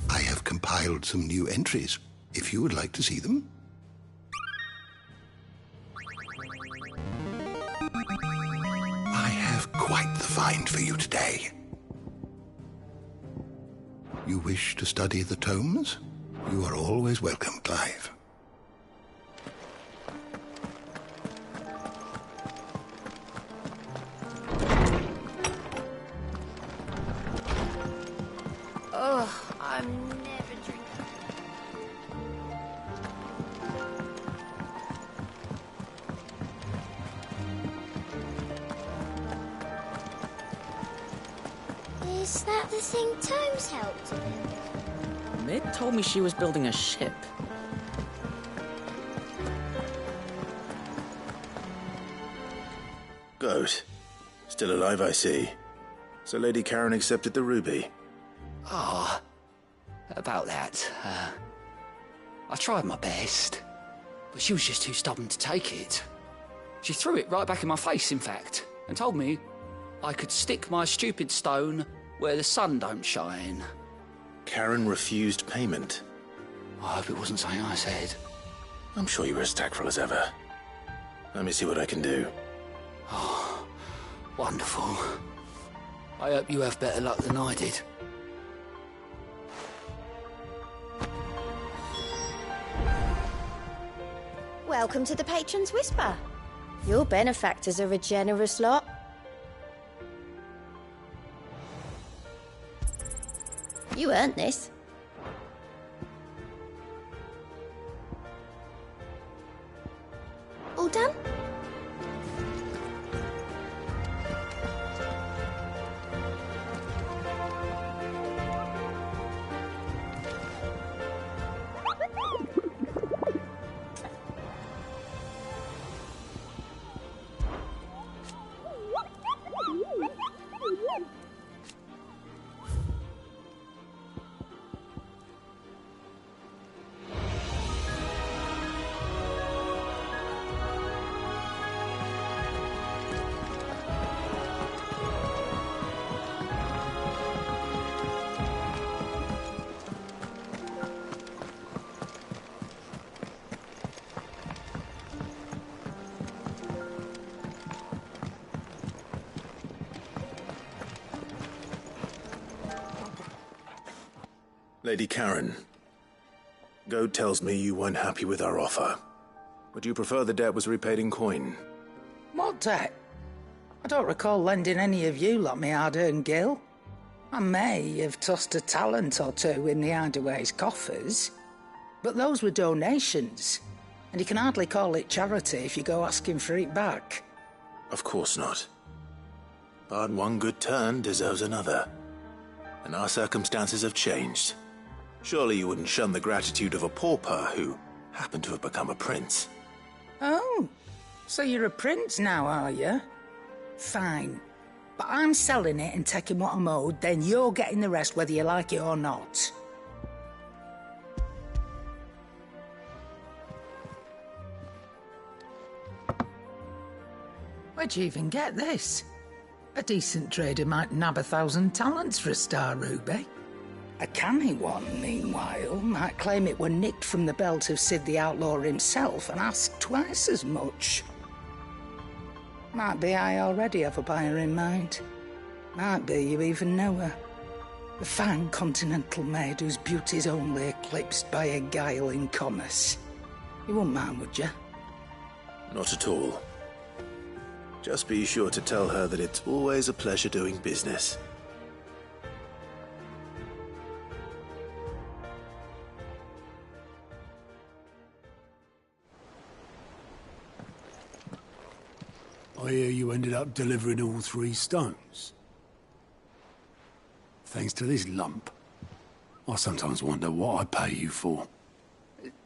I have compiled some new entries, if you would like to see them. I have quite the find for you today. You wish to study the tomes? You are always welcome, Clive. Ugh, I'm never drinking. the thing Tomes helped with? Mid told me she was building a ship. Goat. Still alive, I see. So Lady Karen accepted the ruby. Ah, about that. I tried my best, but she was just too stubborn to take it. She threw it right back in my face, in fact, and told me I could stick my stupid stone where the sun don't shine. Karen refused payment. I hope it wasn't something I said. I'm sure you were as tactful as ever. Let me see what I can do. Oh, wonderful. I hope you have better luck than I did. Welcome to the Patron's Whisper. Your benefactors are a generous lot. You earned this. All done? Lady Karen, Goad tells me you weren't happy with our offer. Would you prefer the debt was repaid in coin? What debt? I don't recall lending any of you like me hard-earned gil. I may have tossed a talent or two in the Hideaway's coffers, but those were donations, and you can hardly call it charity if you go asking for it back. Of course not. But one good turn deserves another. And our circumstances have changed. Surely you wouldn't shun the gratitude of a pauper who happened to have become a prince. Oh, so you're a prince now, are you? Fine. But I'm selling it and taking what I'm owed, then you're getting the rest whether you like it or not. Where'd you even get this? A decent trader might nab 1,000 talents for a star ruby. A canny one, meanwhile, might claim it were nicked from the belt of Sid the Outlaw himself and ask twice as much. Might be I already have a buyer in mind. Might be you even know her. A fine continental maid whose beauty's only eclipsed by a guile in commerce. You wouldn't mind, would you? Not at all. Just be sure to tell her that it's always a pleasure doing business. I hear you ended up delivering all 3 stones. Thanks to this lump. I sometimes wonder what I pay you for.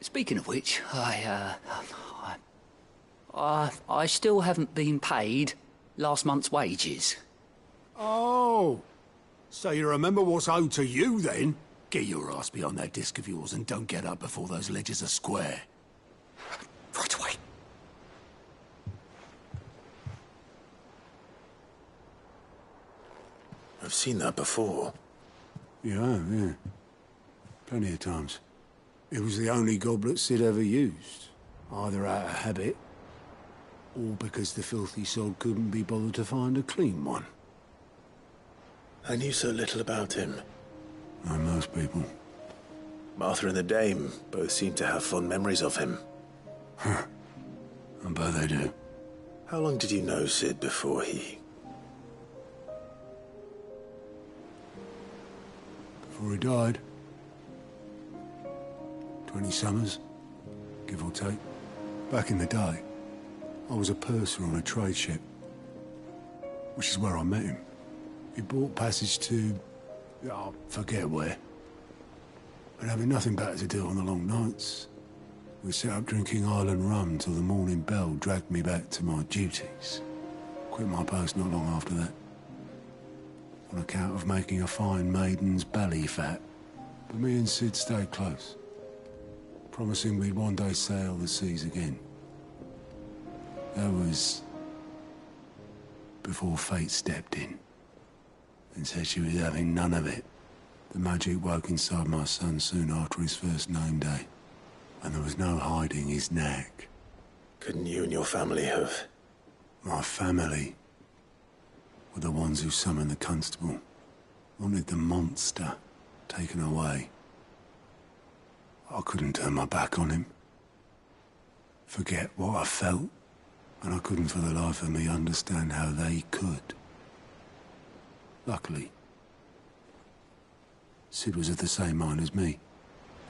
Speaking of which, I still haven't been paid last month's wages. Oh, so you remember what's owed to you then? Get your ass behind that disc of yours and don't get up before those ledgers are square. Right away. I've seen that before. You have, yeah. Plenty of times. It was the only goblet Sid ever used. Either out of habit, or because the filthy sod couldn't be bothered to find a clean one. I knew so little about him. Like most people. Martha and the Dame both seem to have fond memories of him. Huh. I bet they do. How long did you know Sid before he... Before he died. 20 summers, give or take. Back in the day, I was a purser on a trade ship, which is where I met him. He bought passage to Yeah, forget where. And having nothing better to do on the long nights, we set up drinking island rum till the morning bell dragged me back to my duties. Quit my post not long after that. On account of making a fine maiden's belly fat. But me and Sid stayed close, promising we'd one day sail the seas again. That was before fate stepped in and said she was having none of it. The magic woke inside my son soon after his first name day, and there was no hiding his knack. Couldn't you and your family have? My family were the ones who summoned the constable, wanted the monster taken away. I couldn't turn my back on him, forget what I felt, and I couldn't for the life of me understand how they could. Luckily, Sid was of the same mind as me.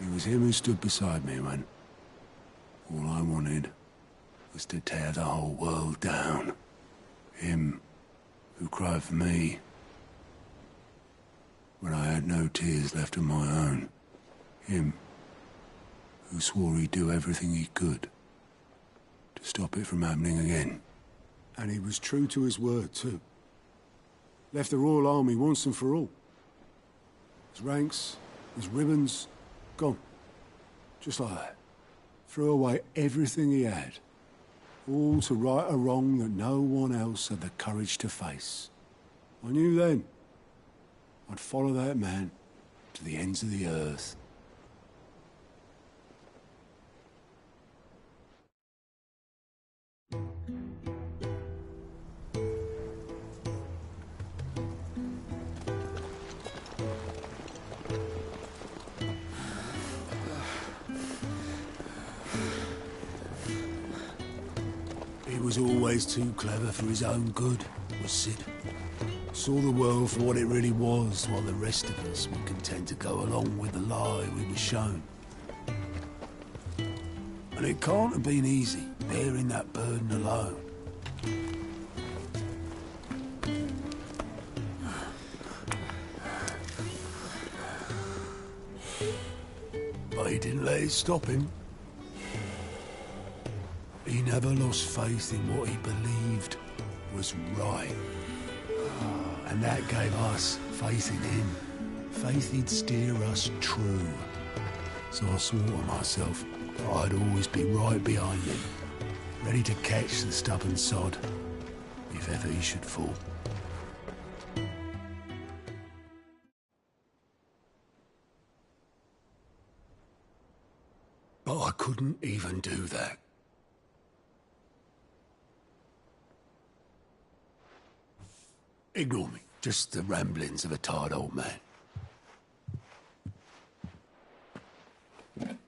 It was him who stood beside me when all I wanted was to tear the whole world down. Him who cried for me when I had no tears left of my own. Him who swore he'd do everything he could to stop it from happening again. And he was true to his word, too. Left the Royal Army once and for all. His ranks, his ribbons, gone. Just like that. Threw away everything he had. All to right a wrong that no one else had the courage to face. I knew then I'd follow that man to the ends of the earth. He was always too clever for his own good, was Sid. Saw the world for what it really was, while the rest of us were content to go along with the lie we were shown. And it can't have been easy, bearing that burden alone. But he didn't let it stop him. He never lost faith in what he believed was right. And that gave us faith in him. Faith he'd steer us true. So I swore to myself that I'd always be right behind him, ready to catch the stubborn sod if ever he should fall. But I couldn't even do that. Ignore me. Just the ramblings of a tired old man.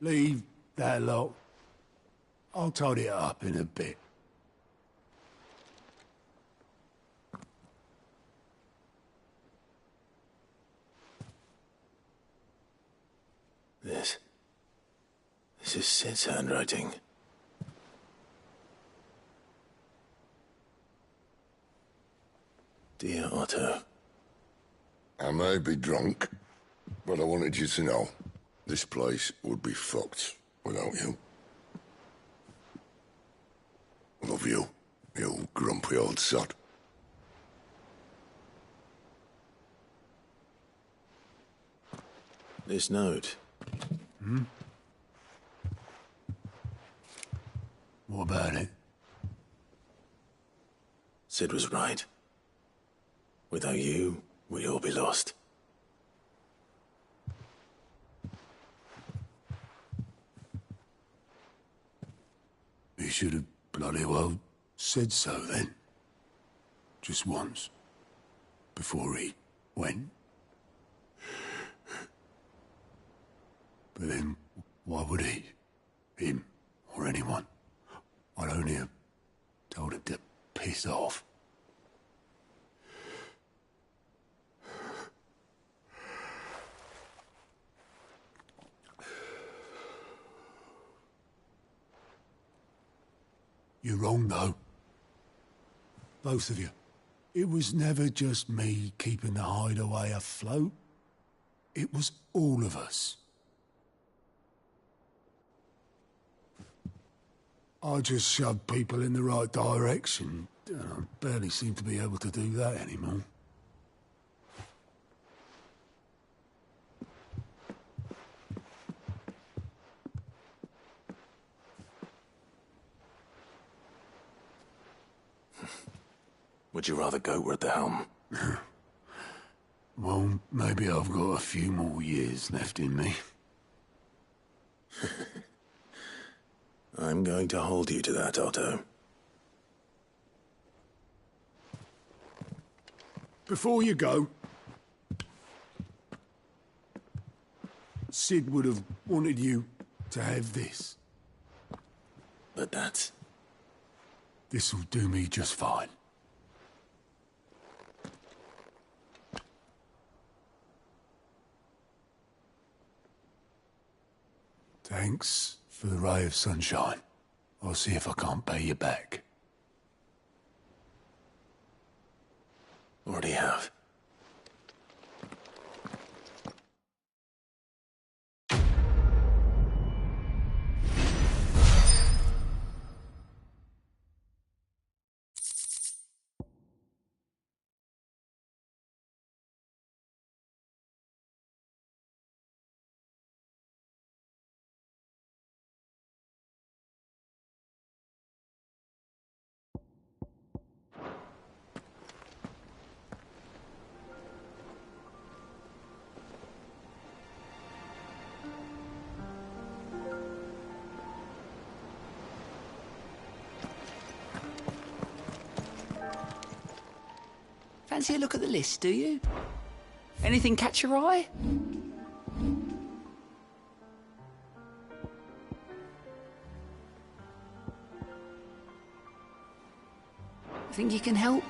Leave that lot. I'll tidy it up in a bit. This is Sid's handwriting. Dear Otto. I may be drunk, but I wanted you to know this place would be fucked without you. Love you, you grumpy old sod. This note. What about it? Sid was right. Without you, we'd all be lost. He should have bloody well said so then. Just once. Before he went. But then, why would he? Him, or anyone? I'd only have told him to piss off. You're wrong, though. Both of you. It was never just me keeping the hideaway afloat. It was all of us. I just shoved people in the right direction, and I barely seem to be able to do that anymore. Would you rather goat were at the helm? Well, maybe I've got a few more years left in me. I'm going to hold you to that, Otto. Before you go, Sid would have wanted you to have this. But that's... This'll do me just fine. Thanks for the ray of sunshine. I'll see if I can't pay you back. Already have. Fancy a look at the list, do you? Anything catch your eye? Think you can help?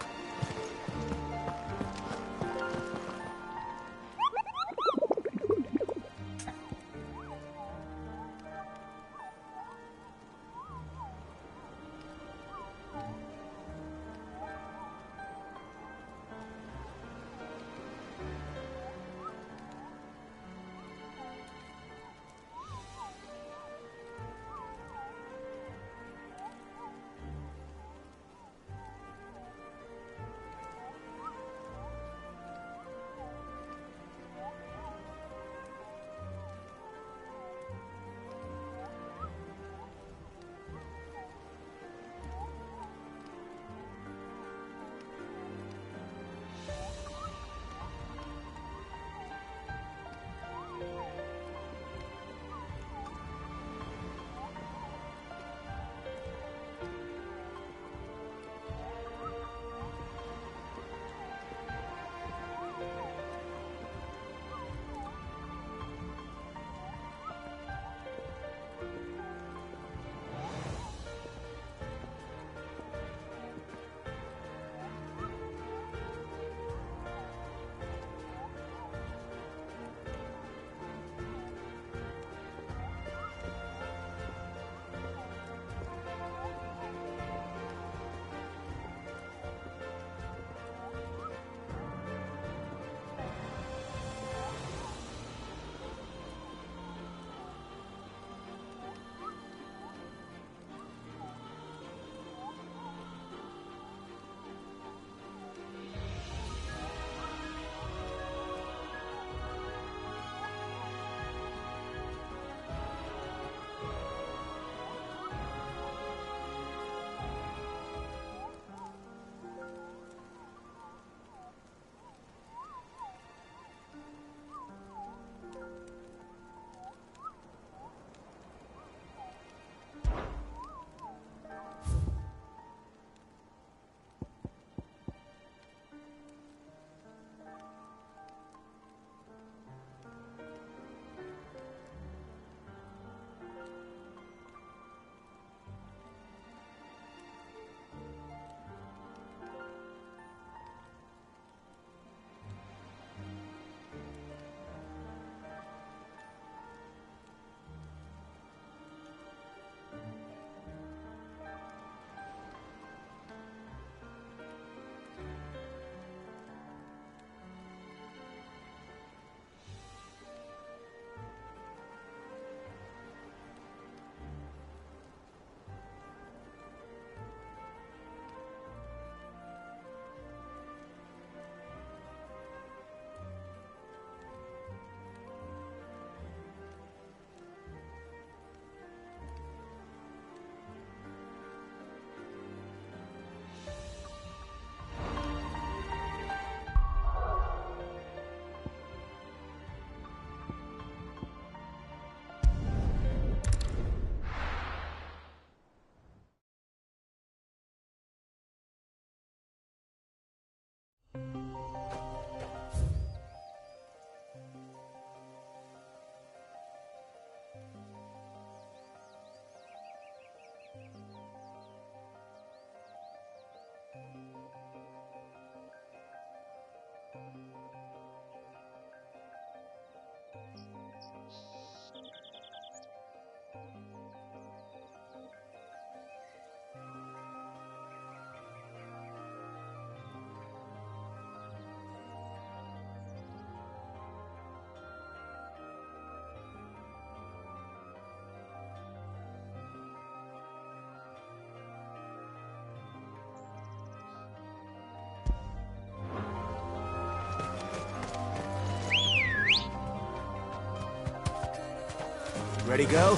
Ready, go?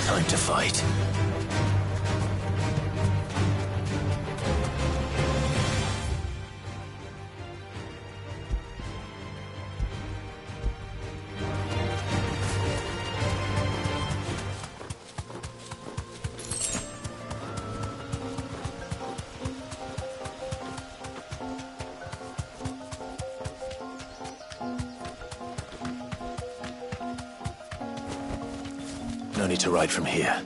Time to fight. No need to ride from here.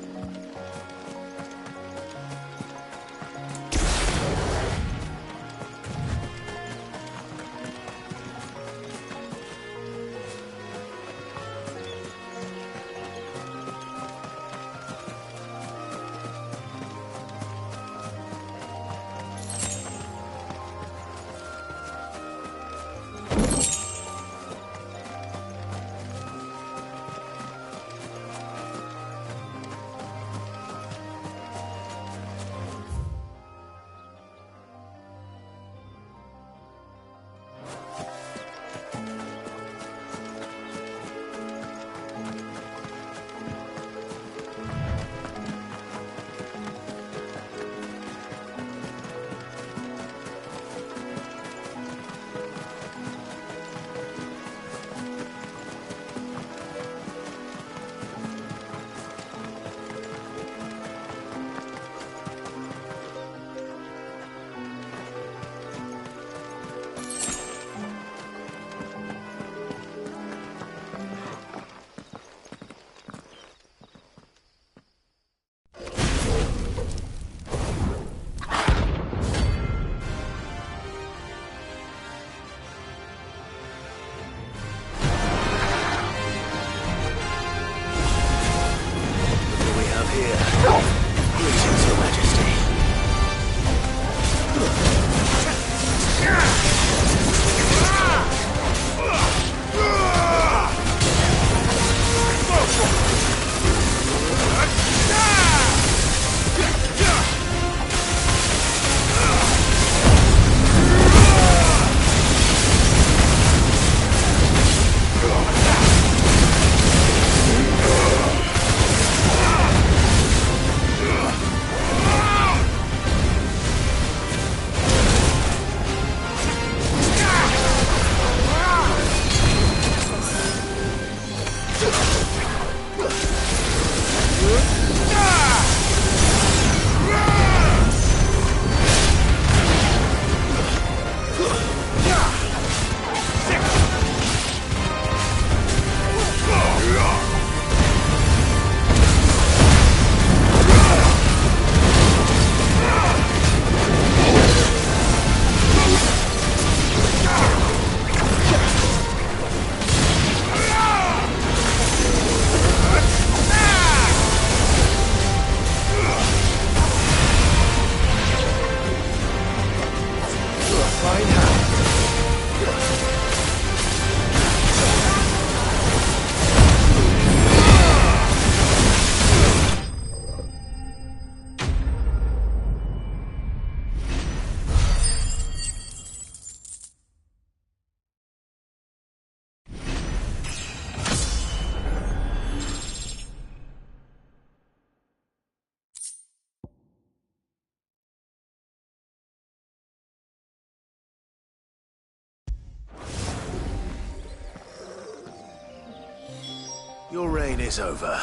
Your reign is over.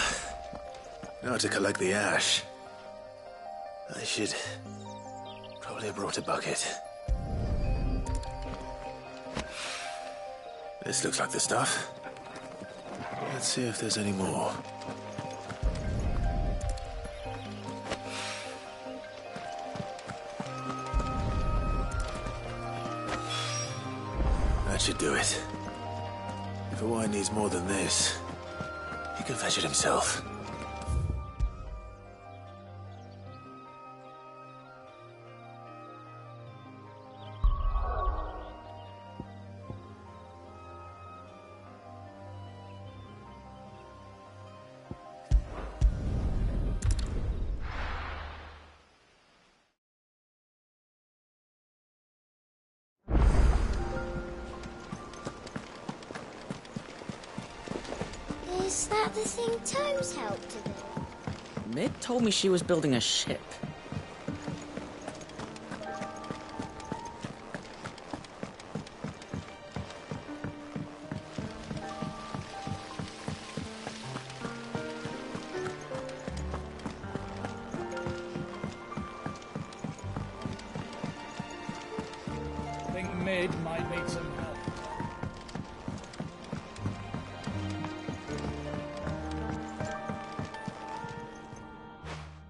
Now to collect the ash. I should probably have brought a bucket. This looks like the stuff. Let's see if there's any more. That should do it. If a wine needs more than this, he can fetch it himself. Is that the thing Tomes helped to do? Mid told me she was building a ship. I think Mid might need some help.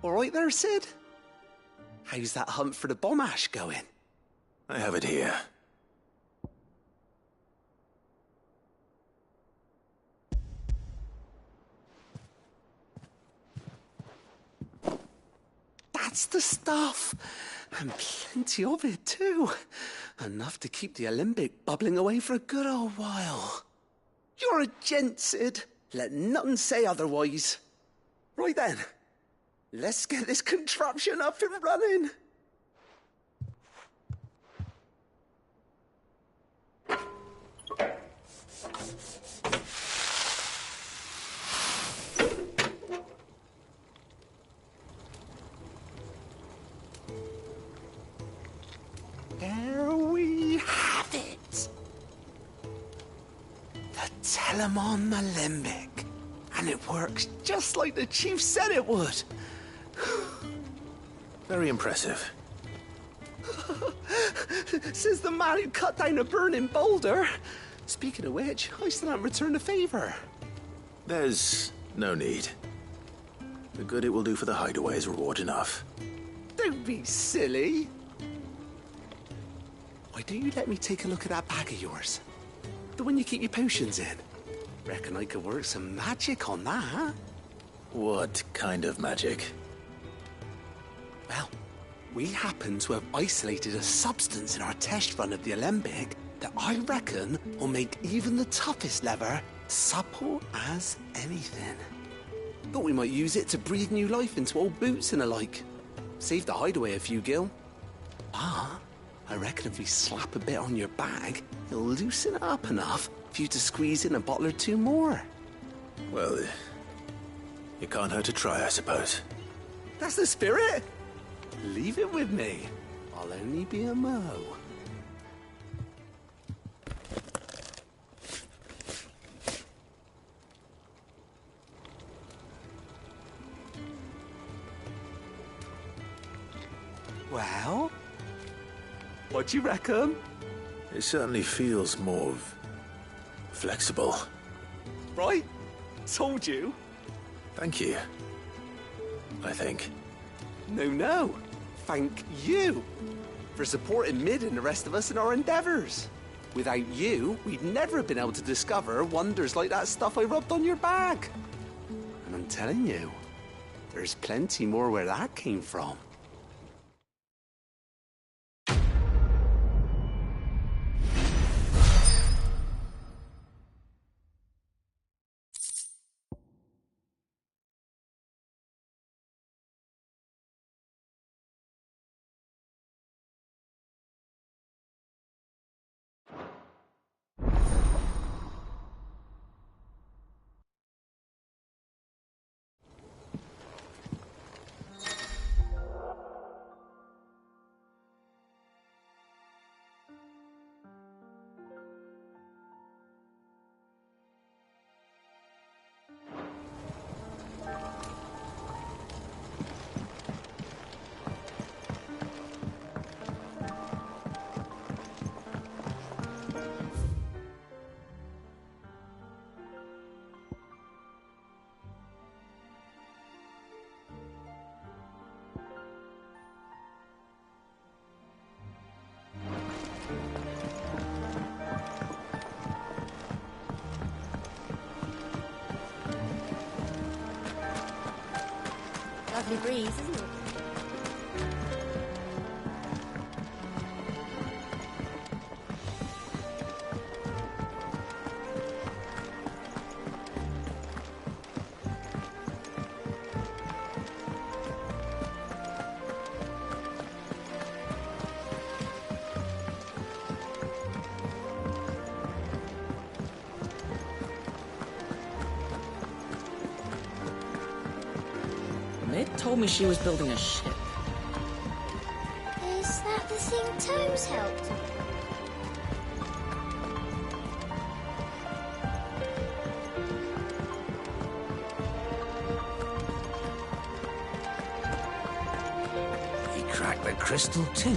All right there, Sid? How's that hunt for the bomb ash going? I have it here. That's the stuff. And plenty of it, too. Enough to keep the alembic bubbling away for a good old while. You're a gent, Sid. Let nothing say otherwise. Right then. Let's get this contraption up and running. There we have it. The Telemon Alembic. And it works just like the chief said it would. Very impressive. Says the man who cut down a burning boulder. Speaking of which, I still haven't returned the favor. There's no need. The good it will do for the hideaway is reward enough. Don't be silly. Why don't you let me take a look at that bag of yours? The one you keep your potions in. Reckon I could work some magic on that. What kind of magic? Well, we happen to have isolated a substance in our test run of the alembic that I reckon will make even the toughest lever supple as anything. Thought we might use it to breathe new life into old boots and the like. Save the hideaway a few gil. Ah, I reckon if we slap a bit on your bag, it'll loosen it up enough for you to squeeze in a bottle or two more. Well, it can't hurt to try, I suppose. That's the spirit. Leave it with me. I'll only be a mo. Well, what do you reckon? It certainly feels more flexible. Right? Told you. Thank you. I think. No. Thank you for supporting Mid and the rest of us in our endeavors. Without you, we'd never have been able to discover wonders like that stuff I rubbed on your bag. And I'm telling you, there's plenty more where that came from. Lovely breeze, isn't it? Mid told me she was building a ship. Is that the thing Tomes helped? He cracked the crystal too?